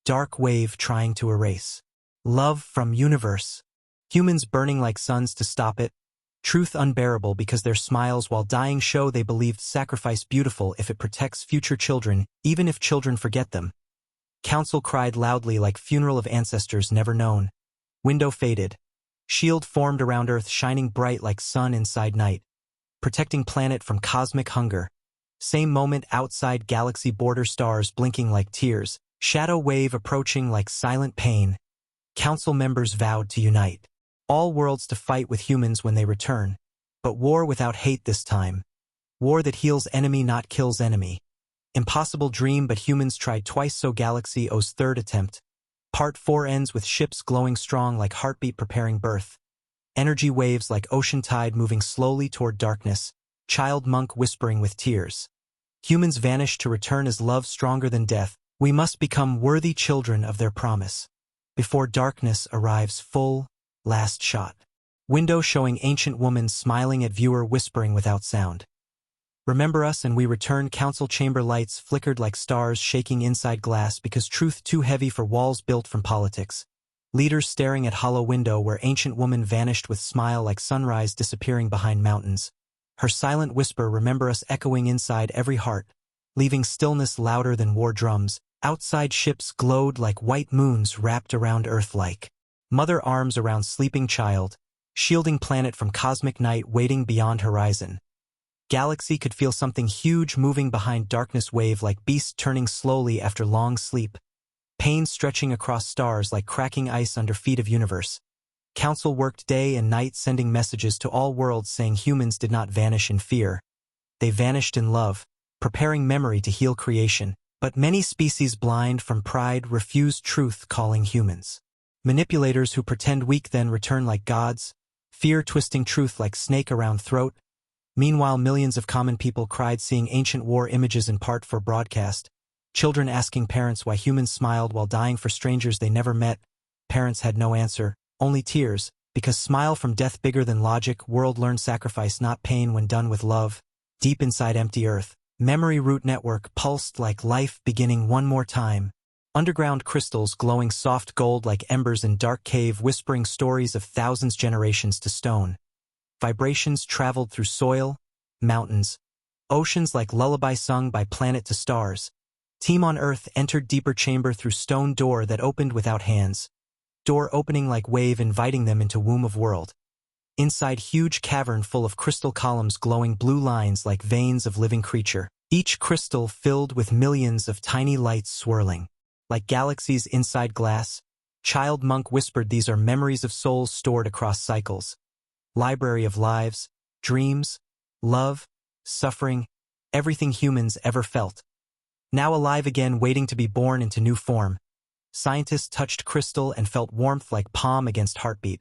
Dark wave trying to erase. Love from universe. Humans burning like suns to stop it. Truth unbearable because their smiles while dying show they believed sacrifice beautiful if it protects future children, even if children forget them. Council cried loudly like funeral of ancestors never known. Window faded. Shield formed around Earth shining bright like sun inside night. Protecting planet from cosmic hunger. Same moment outside galaxy border stars blinking like tears. Shadow wave approaching like silent pain. Council members vowed to unite. All worlds to fight with humans when they return. But war without hate this time. War that heals enemy not kills enemy. Impossible dream but humans tried twice so galaxy owes third attempt. Part 4 ends with ships glowing strong like heartbeat preparing birth. Energy waves like ocean tide moving slowly toward darkness. Child monk whispering with tears. Humans vanish to return as love stronger than death. We must become worthy children of their promise. Before darkness arrives full, last shot. Window showing ancient woman smiling at viewer whispering without sound. Remember us and we return. Council chamber lights flickered like stars shaking inside glass because truth too heavy for walls built from politics. Leaders staring at hollow window where ancient woman vanished with smile like sunrise disappearing behind mountains. Her silent whisper remember us echoing inside every heart, leaving stillness louder than war drums. Outside ships glowed like white moons wrapped around Earth like mother arms around sleeping child, shielding planet from cosmic night waiting beyond horizon. Galaxy could feel something huge moving behind darkness wave like beast turning slowly after long sleep. Pain stretching across stars like cracking ice under feet of universe. Council worked day and night sending messages to all worlds saying humans did not vanish in fear. They vanished in love, preparing memory to heal creation. But many species blind from pride refuse truth calling humans. Manipulators who pretend weak then return like gods, fear twisting truth like snake around throat. Meanwhile millions of common people cried seeing ancient war images in part for broadcast. Children asking parents why humans smiled while dying for strangers they never met. Parents had no answer, only tears, because smile from death bigger than logic. World learned sacrifice not pain when done with love. Deep inside empty earth. Memory root network pulsed like life beginning one more time. Underground crystals glowing soft gold like embers in dark cave whispering stories of thousands generations to stone. Vibrations traveled through soil, mountains, oceans like lullaby sung by planet to stars. Team on Earth entered deeper chamber through stone door that opened without hands. Door opening like wave inviting them into womb of world. Inside huge cavern full of crystal columns glowing blue lines like veins of living creature. Each crystal filled with millions of tiny lights swirling. Like galaxies inside glass. Child monk whispered these are memories of souls stored across cycles. Library of lives, dreams, love, suffering, everything humans ever felt. Now alive again waiting to be born into new form. Scientists touched crystal and felt warmth like palm against heartbeat.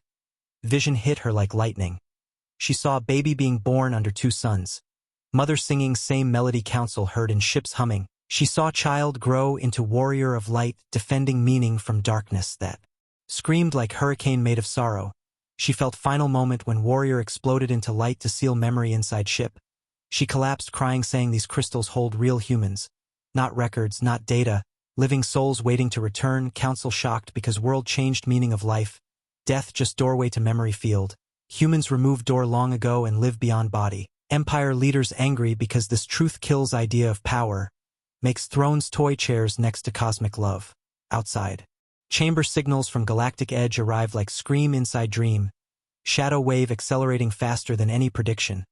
Vision hit her like lightning. She saw a baby being born under two suns. Mother singing same melody council heard in ships humming. She saw child grow into warrior of light defending meaning from darkness that screamed like hurricane made of sorrow. She felt final moment when warrior exploded into light to seal memory inside ship. She collapsed crying saying these crystals hold real humans. Not records, not data, living souls waiting to return. Council shocked because world changed meaning of life. Death just doorway to memory field. Humans removed door long ago and live beyond body. Empire leaders angry because this truth kills idea of power. Makes thrones toy chairs next to cosmic love. Outside. Chamber signals from galactic edge arrive like scream inside dream. Shadow wave accelerating faster than any prediction.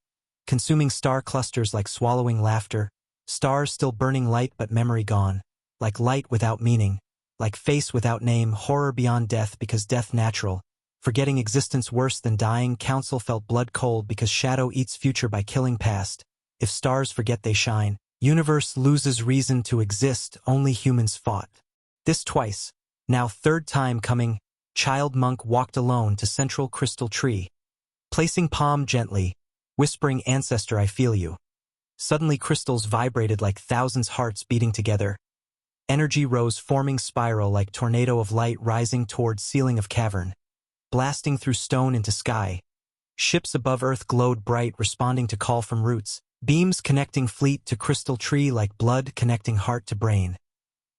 Consuming star clusters like swallowing laughter. Stars still burning light but memory gone. Like light without meaning. Like face without name. Horror beyond death because death natural. Forgetting existence worse than dying. Council felt blood cold because shadow eats future by killing past. If stars forget they shine, universe loses reason to exist, only humans fought. This twice, now third time coming, child monk walked alone to central crystal tree. Placing palm gently, whispering ancestor I feel you. Suddenly crystals vibrated like thousands hearts beating together. Energy rose forming spiral like tornado of light rising toward ceiling of cavern. Blasting through stone into sky. Ships above earth glowed bright responding to call from roots. Beams connecting fleet to crystal tree like blood connecting heart to brain.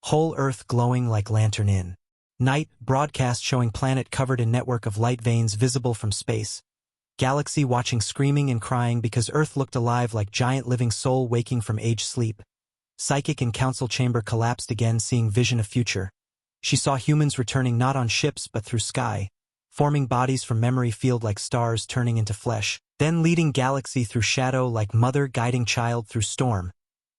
Whole earth glowing like lantern in night, broadcast showing planet covered in network of light veins visible from space. Galaxy watching screaming and crying because earth looked alive like giant living soul waking from age sleep. Psychic in council chamber collapsed again seeing vision of future. She saw humans returning not on ships but through sky. Forming bodies from memory field like stars turning into flesh. Then leading galaxy through shadow like mother guiding child through storm.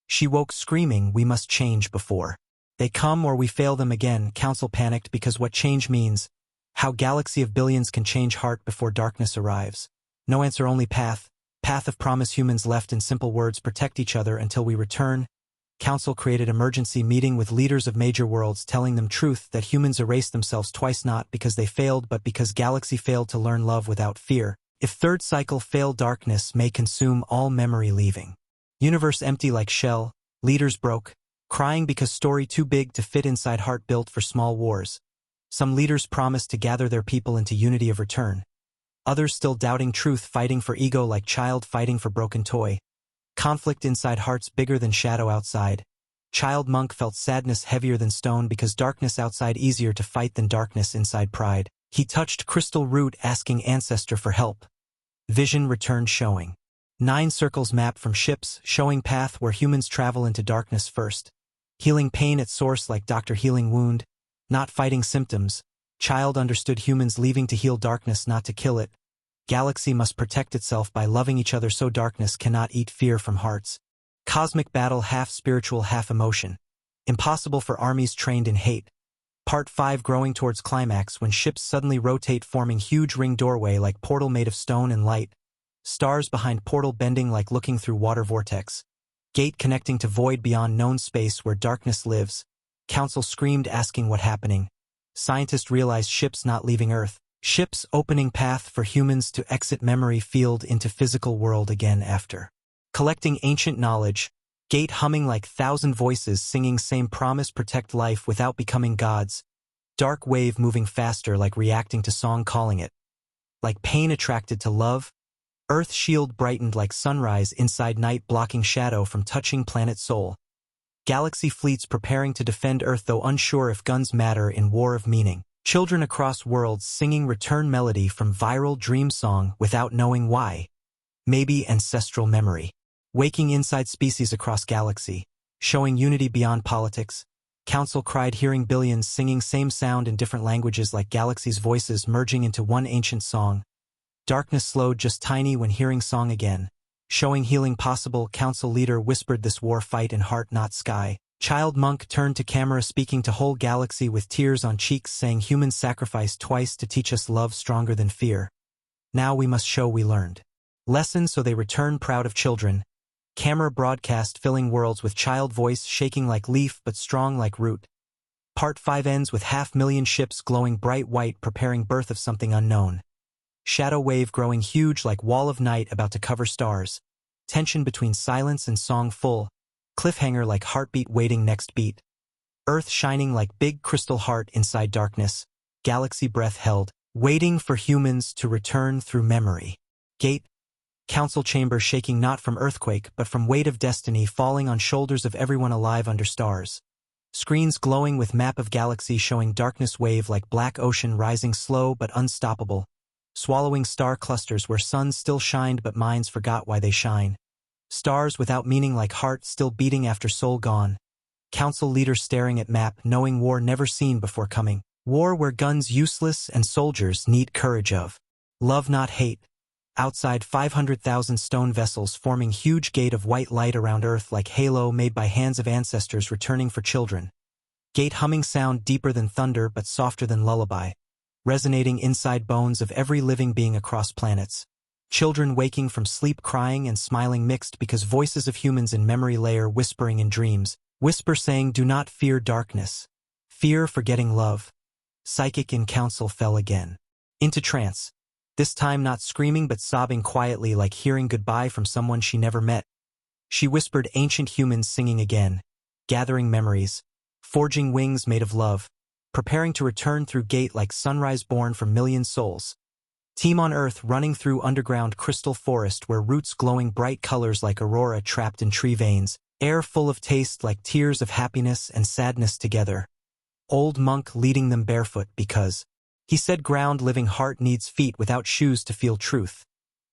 She woke screaming we must change before they come or we fail them again. Council panicked because what change means. How galaxy of billions can change heart before darkness arrives. No answer only path. Path of promise humans left in simple words protect each other until we return. Council created emergency meeting with leaders of major worlds telling them truth that humans erased themselves twice not because they failed but because galaxy failed to learn love without fear. If third cycle fail darkness may consume all memory leaving. Universe empty like shell, leaders broke, crying because story too big to fit inside heart built for small wars. Some leaders promised to gather their people into unity of return. Others still doubting truth fighting for ego like child fighting for broken toy. Conflict inside hearts bigger than shadow outside. Child monk felt sadness heavier than stone because darkness outside easier to fight than darkness inside pride. He touched crystal root asking ancestor for help. Vision returned showing. 9 circles map from ships showing path where humans travel into darkness first. Healing pain at source like doctor healing wound. Not fighting symptoms. Child understood humans leaving to heal darkness not to kill it. Galaxy must protect itself by loving each other so darkness cannot eat fear from hearts. Cosmic battle half spiritual half emotion. Impossible for armies trained in hate. Part 5 growing towards climax when ships suddenly rotate forming huge ring doorway like portal made of stone and light. Stars behind portal bending like looking through water vortex. Gate connecting to void beyond known space where darkness lives. Council screamed asking what happening. Scientists realized ships not leaving Earth. Ships opening path for humans to exit memory field into physical world again after. Collecting ancient knowledge. Gate humming like thousand voices singing same promise protect life without becoming gods. Dark wave moving faster like reacting to song calling it. Like pain attracted to love. Earth shield brightened like sunrise inside night blocking shadow from touching planet soul. Galaxy fleets preparing to defend Earth though unsure if guns matter in war of meaning. Children across worlds singing return melody from viral dream song without knowing why. Maybe ancestral memory. Waking inside species across galaxy. Showing unity beyond politics. Council cried hearing billions singing same sound in different languages like galaxy's voices merging into one ancient song. Darkness slowed just tiny when hearing song again. Showing healing possible, council leader whispered this war fight in heart not sky. Child monk turned to camera speaking to whole galaxy with tears on cheeks saying humans sacrificed twice to teach us love stronger than fear. Now we must show we learned. Lesson so they return proud of children. Camera broadcast filling worlds with child voice shaking like leaf but strong like root. Part 5 ends with 500,000 ships glowing bright white preparing birth of something unknown. Shadow wave growing huge like wall of night about to cover stars. Tension between silence and song full. Cliffhanger like heartbeat waiting next beat. Earth shining like big crystal heart inside darkness. Galaxy breath held, waiting for humans to return through memory. Gate. Council chamber shaking not from earthquake but from weight of destiny falling on shoulders of everyone alive under stars. Screens glowing with map of galaxy showing darkness wave like black ocean rising slow but unstoppable. Swallowing star clusters where suns still shined but minds forgot why they shine. Stars without meaning like heart still beating after soul gone. Council leader staring at map knowing war never seen before coming. War where guns useless and soldiers need courage of. Love not hate. Outside 500,000 stone vessels forming huge gate of white light around Earth like halo made by hands of ancestors returning for children. Gate humming sound deeper than thunder but softer than lullaby. Resonating inside bones of every living being across planets. Children waking from sleep crying and smiling mixed because voices of humans in memory layer whispering in dreams, whisper saying do not fear darkness. Fear forgetting love. Psychic in council fell again. Into trance. This time not screaming but sobbing quietly like hearing goodbye from someone she never met. She whispered ancient humans singing again, gathering memories, forging wings made of love, preparing to return through gate like sunrise born from million souls. Team on Earth running through underground crystal forest where roots glowing bright colors like aurora trapped in tree veins, air full of taste like tears of happiness and sadness together. Old monk leading them barefoot because he said ground living heart needs feet without shoes to feel truth.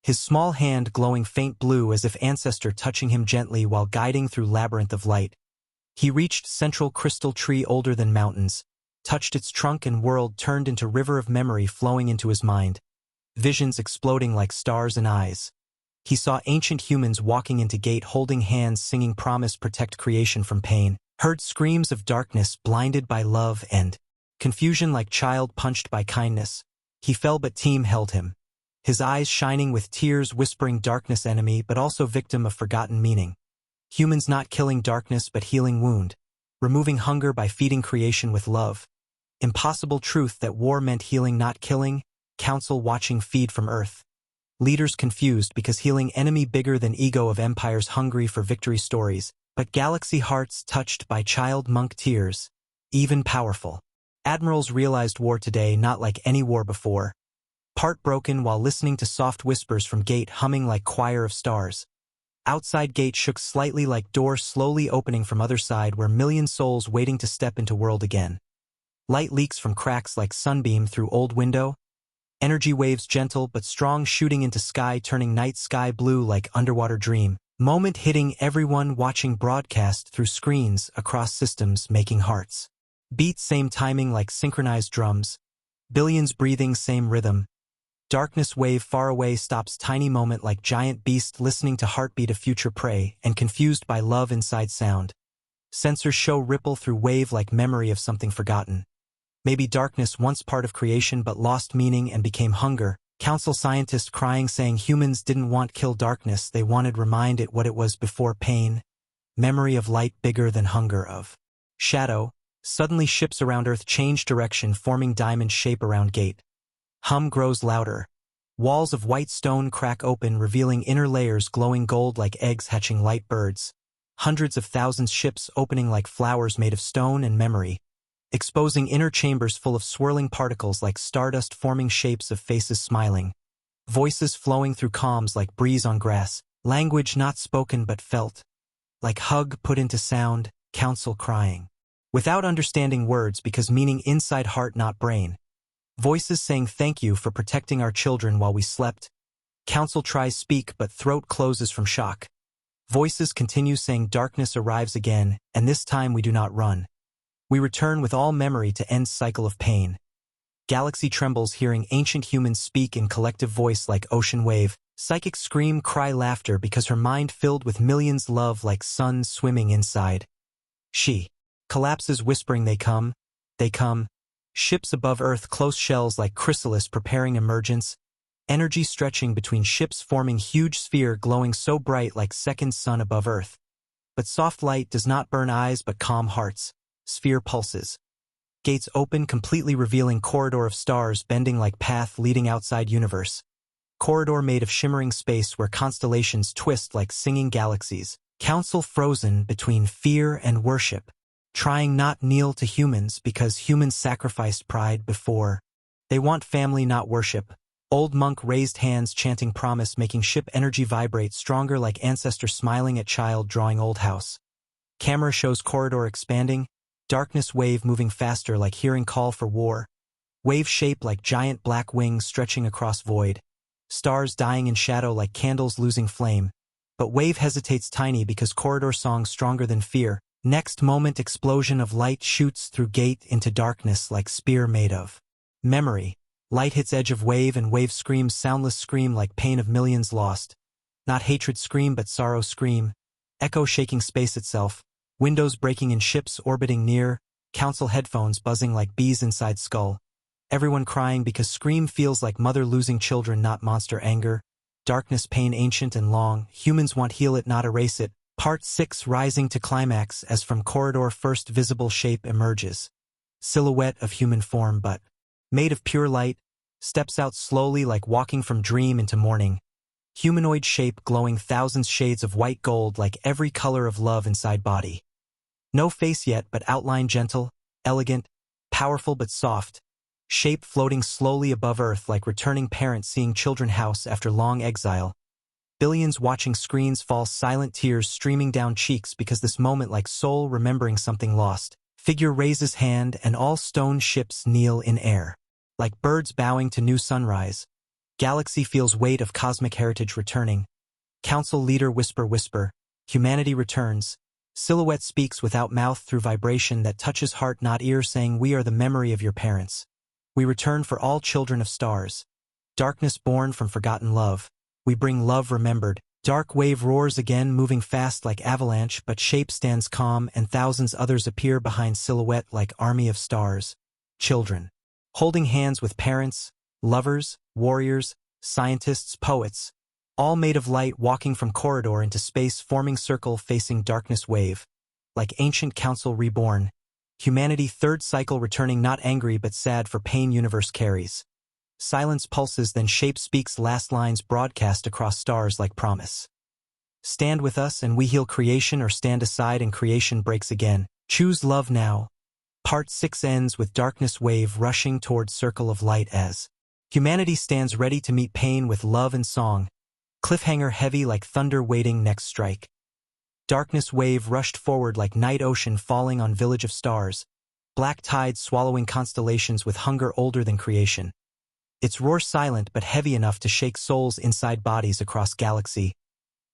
His small hand glowing faint blue as if ancestor touching him gently while guiding through labyrinth of light. He reached central crystal tree older than mountains, touched its trunk and world turned into river of memory flowing into his mind. Visions exploding like stars and eyes. He saw ancient humans walking into gate holding hands singing promise protect creation from pain, heard screams of darkness blinded by love and confusion like child punched by kindness. He fell but team held him. His eyes shining with tears whispering darkness enemy but also victim of forgotten meaning. Humans not killing darkness but healing wound. Removing hunger by feeding creation with love. Impossible truth that war meant healing not killing. Council watching feed from Earth. Leaders confused because healing enemy bigger than ego of empires hungry for victory stories, but galaxy hearts touched by child monk tears. Even powerful. Admirals realized war today not like any war before. Part broken while listening to soft whispers from gate humming like choir of stars. Outside gate shook slightly like door slowly opening from other side where million souls waiting to step into world again. Light leaks from cracks like sunbeam through old window. Energy waves gentle but strong shooting into sky turning night sky blue like underwater dream. Moment hitting everyone watching broadcast through screens across systems making hearts. Beat same timing like synchronized drums. Billions breathing same rhythm. Darkness wave far away stops tiny moment like giant beast listening to heartbeat of future prey and confused by love inside sound. Sensors show ripple through wave like memory of something forgotten. Maybe darkness once part of creation but lost meaning and became hunger. Council scientist crying saying humans didn't want kill darkness, they wanted remind it what it was before pain. Memory of light bigger than hunger of shadow. Suddenly ships around Earth change direction forming diamond shape around gate. Hum grows louder. Walls of white stone crack open revealing inner layers glowing gold like eggs hatching light birds. Hundreds of thousands ships opening like flowers made of stone and memory. Exposing inner chambers full of swirling particles like stardust forming shapes of faces smiling. Voices flowing through calms like breeze on grass, language not spoken but felt. Like hug put into sound, council crying. Without understanding words because meaning inside heart not brain. Voices saying thank you for protecting our children while we slept. Council tries speak but throat closes from shock. Voices continue saying darkness arrives again, and this time we do not run. We return with all memory to end cycle of pain. Galaxy trembles hearing ancient humans speak in collective voice like ocean wave. Psychic scream cry laughter because her mind filled with millions love like sun swimming inside. She collapses whispering they come. Ships above Earth close shells like chrysalis preparing emergence. Energy stretching between ships forming huge sphere glowing so bright like second sun above Earth. But soft light does not burn eyes but calm hearts. Sphere pulses. Gates open completely revealing corridor of stars bending like path leading outside universe. Corridor made of shimmering space where constellations twist like singing galaxies. Council frozen between fear and worship. Trying not kneel to humans because humans sacrificed pride before. They want family not worship. Old monk raised hands chanting promise making ship energy vibrate stronger like ancestor smiling at child drawing old house. Camera shows corridor expanding. Darkness wave moving faster like hearing call for war. Wave shape like giant black wings stretching across void. Stars dying in shadow like candles losing flame. But wave hesitates tiny because corridor song stronger than fear. Next moment explosion of light shoots through gate into darkness like spear made of memory. Light hits edge of wave and wave screams soundless scream like pain of millions lost. Not hatred scream but sorrow scream. Echo shaking space itself. Windows breaking in ships orbiting near, council headphones buzzing like bees inside skull. Everyone crying because scream feels like mother losing children not monster anger. darkness pain ancient and long, humans want heal it not erase it. Part 6 rising to climax as from corridor first visible shape emerges. Silhouette of human form but, made of pure light, steps out slowly like walking from dream into morning. Humanoid shape glowing thousands shades of white gold like every color of love inside body. No face yet but outline gentle, elegant, powerful but soft. Shape floating slowly above earth like returning parents seeing children house after long exile. Billions watching screens fall silent tears streaming down cheeks because this moment like soul remembering something lost. Figure raises hand and all stone ships kneel in air. Like birds bowing to new sunrise. Galaxy feels weight of cosmic heritage returning. Council leader whisper. Humanity returns. Silhouette speaks without mouth through vibration that touches heart not ear saying we are the memory of your parents. We return for all children of stars. Darkness born from forgotten love. We bring love remembered. Dark wave roars again moving fast like avalanche but shape stands calm and thousands others appear behind silhouette like army of stars. Children. Holding hands with parents, lovers, warriors, scientists, poets. All made of light walking from corridor into space forming circle facing darkness wave. Like ancient council reborn. Humanity third cycle returning not angry but sad for pain universe carries. Silence pulses then shape speaks last lines broadcast across stars like promise. Stand with us and we heal creation or stand aside and creation breaks again. Choose love now. Part 6 ends with darkness wave rushing towards circle of light as humanity stands ready to meet pain with love and song. Cliffhanger heavy like thunder waiting next strike. Darkness wave rushed forward like night ocean falling on village of stars. Black tide swallowing constellations with hunger older than creation. Its roar silent but heavy enough to shake souls inside bodies across galaxy.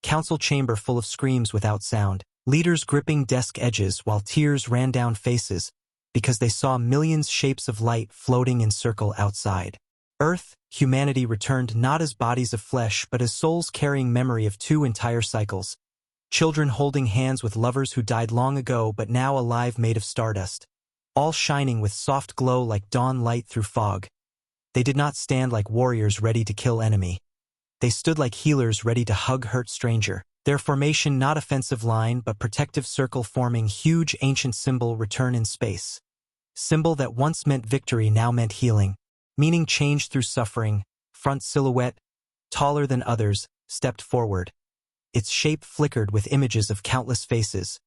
Council chamber full of screams without sound. Leaders gripping desk edges while tears ran down faces because they saw millions shapes of light floating in circle outside. Earth, humanity returned not as bodies of flesh but as souls carrying memory of 2 entire cycles. Children holding hands with lovers who died long ago but now alive made of stardust. All shining with soft glow like dawn light through fog. They did not stand like warriors ready to kill enemy. They stood like healers ready to hug hurt stranger. Their formation not offensive line but protective circle forming huge ancient symbol return in space. Symbol that once meant victory now meant healing. Meaning changed through suffering. Front silhouette, taller than others, stepped forward. Its shape flickered with images of countless faces.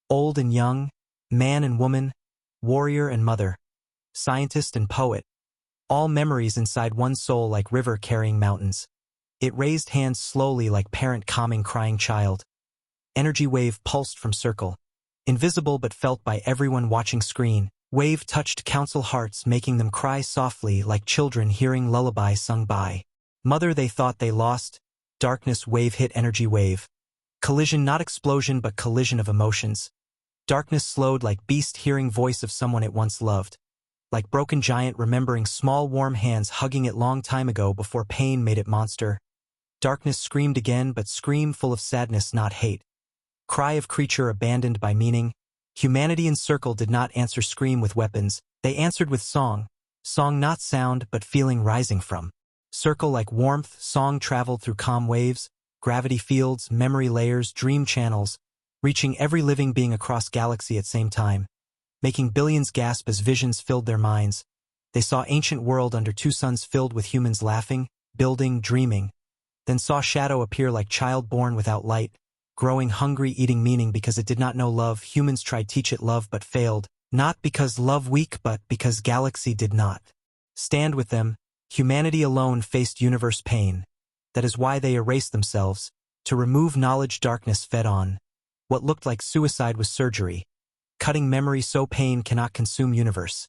Old and young, man and woman, warrior and mother, scientist and poet. All memories inside one soul like river carrying mountains. It raised hands slowly like parent calming crying child. Energy wave pulsed from circle. Invisible but felt by everyone watching screen. Wave touched council hearts making them cry softly like children hearing lullaby sung by mother they thought they lost. Darkness wave hit energy wave. Collision not explosion but collision of emotions. Darkness slowed like beast hearing voice of someone it once loved. Like broken giant remembering small warm hands hugging it long time ago before pain made it monster. Darkness screamed again but scream full of sadness not hate. Cry of creature abandoned by meaning. Humanity in circle did not answer scream with weapons, they answered with song. Song not sound but feeling rising from. Circle like warmth, song traveled through calm waves, gravity fields, memory layers, dream channels, reaching every living being across galaxy at same time, making billions gasp as visions filled their minds. They saw ancient world under 2 suns filled with humans laughing, building, dreaming, then saw shadow appear like child born without light, growing hungry eating meaning because it did not know love. Humans tried teach it love but failed, not because love weak but because galaxy did not stand with them. Humanity alone faced universe pain. That is why they erased themselves. To remove knowledge darkness fed on. What looked like suicide was surgery. Cutting memory so pain cannot consume universe.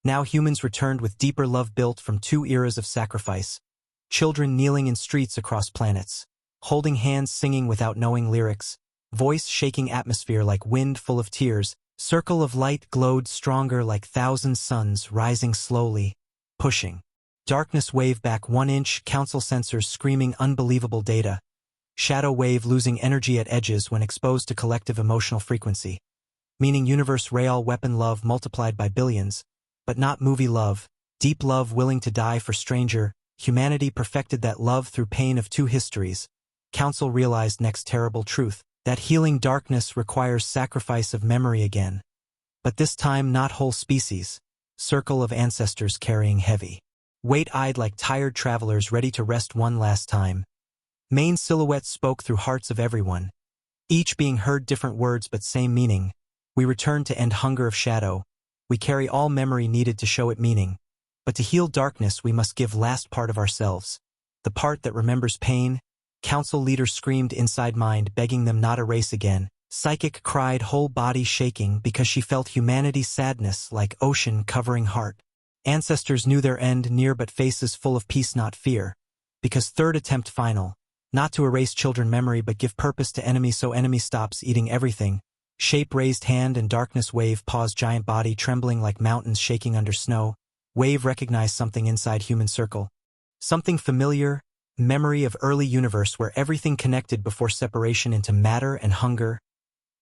Now humans returned with deeper love built from 2 eras of sacrifice. Children kneeling in streets across planets. Holding hands singing without knowing lyrics. Voice shaking atmosphere like wind full of tears. Circle of light glowed stronger like 1,000 suns rising slowly. Pushing. Darkness wave back 1 inch, council sensors screaming unbelievable data. Shadow wave losing energy at edges when exposed to collective emotional frequency. Meaning universe real weapon love multiplied by billions, but not movie love, deep love willing to die for stranger, humanity perfected that love through pain of two histories. Council realized next terrible truth, that healing darkness requires sacrifice of memory again. But this time not whole species. Circle of ancestors carrying heavy weight-eyed like tired travelers ready to rest one last time. Main silhouettes spoke through hearts of everyone, each being heard different words but same meaning. We return to end hunger of shadow. We carry all memory needed to show it meaning. But to heal darkness we must give last part of ourselves. The part that remembers pain. Council leader screamed inside mind, begging them not erase again. Psychic cried, whole body shaking, because she felt humanity's sadness like ocean covering heart. Ancestors knew their end near but faces full of peace not fear. Because third attempt final. Not to erase children memory but give purpose to enemy so enemy stops eating everything. Shape raised hand and darkness wave paused giant body trembling like mountains shaking under snow. Wave recognized something inside human circle. Something familiar, memory of early universe where everything connected before separation into matter and hunger.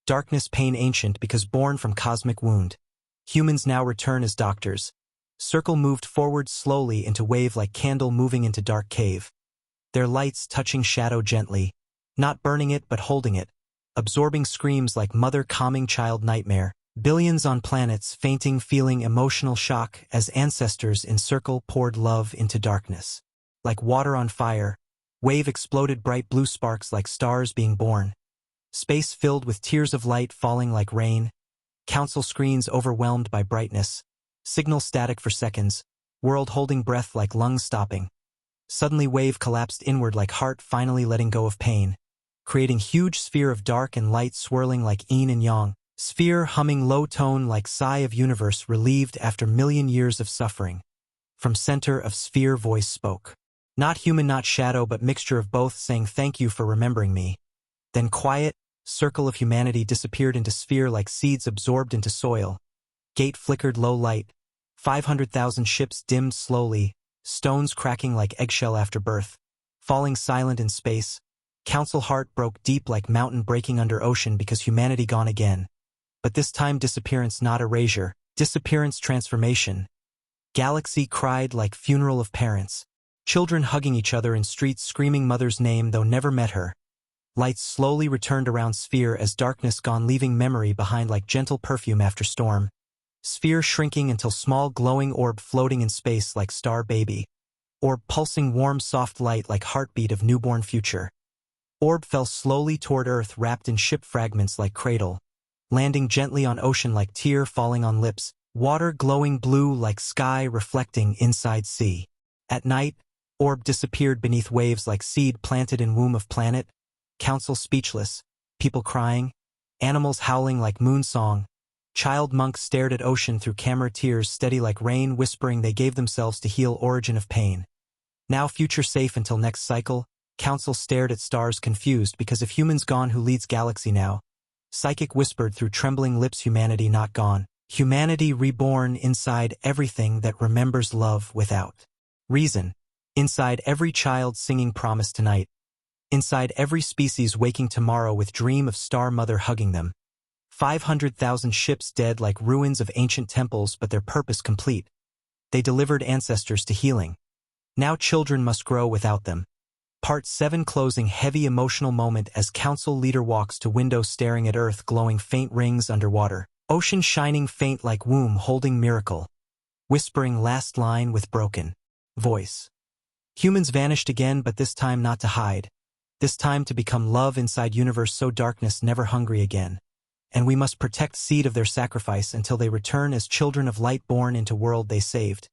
Darkness pain ancient because born from cosmic wound. Humans now return as doctors. Circle moved forward slowly into wave like candle moving into dark cave. Their lights touching shadow gently, not burning it but holding it, absorbing screams like mother calming child nightmare. Billions on planets fainting feeling emotional shock as ancestors in circle poured love into darkness. Like water on fire, wave exploded bright blue sparks like stars being born. Space filled with tears of light falling like rain. Council screens overwhelmed by brightness. Signal static for seconds, world holding breath like lungs stopping. Suddenly wave collapsed inward like heart finally letting go of pain, creating huge sphere of dark and light swirling like yin and yang. Sphere humming low tone like sigh of universe relieved after million years of suffering. From center of sphere voice spoke. Not human not shadow but mixture of both saying thank you for remembering me. Then quiet, circle of humanity disappeared into sphere like seeds absorbed into soil. Gate flickered low light. 500,000 ships dimmed slowly, stones cracking like eggshell after birth. Falling silent in space. Council heart broke deep like mountain breaking under ocean because humanity gone again. But this time disappearance not erasure, disappearance transformation. Galaxy cried like funeral of parents. Children hugging each other in streets screaming mother's name though never met her. Lights slowly returned around sphere as darkness gone leaving memory behind like gentle perfume after storm. Sphere shrinking until small glowing orb floating in space like star baby. Orb pulsing warm soft light like heartbeat of newborn future. Orb fell slowly toward Earth wrapped in ship fragments like cradle. Landing gently on ocean like tear falling on lips, water glowing blue like sky reflecting inside sea. At night, orb disappeared beneath waves like seed planted in womb of planet. Council speechless, people crying, animals howling like moon song. Child monks stared at ocean through camera tears steady like rain whispering they gave themselves to heal origin of pain. Now future safe until next cycle. Council stared at stars confused because if humans gone who leads galaxy now? Psychic whispered through trembling lips humanity not gone. Humanity reborn inside everything that remembers love without reason. Inside every child singing promise tonight. Inside every species waking tomorrow with dream of star mother hugging them. 500,000 ships dead like ruins of ancient temples but their purpose complete. They delivered ancestors to healing. Now children must grow without them. Part 7 closing heavy emotional moment as council leader walks to window staring at earth glowing faint rings underwater. Ocean shining faint like womb holding miracle. Whispering last line with broken voice. Humans vanished again but this time not to hide. This time to become love inside universe so darkness never hungry again. And we must protect seed of their sacrifice until they return as children of light born into world they saved.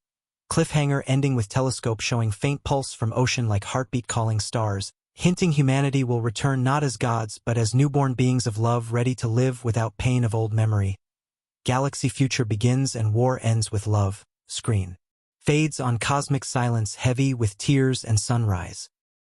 Cliffhanger ending with telescope showing faint pulse from ocean like heartbeat calling stars, hinting humanity will return not as gods but as newborn beings of love ready to live without pain of old memory. Galaxy future begins and war ends with love. Screen fades on cosmic silence heavy with tears and sunrise.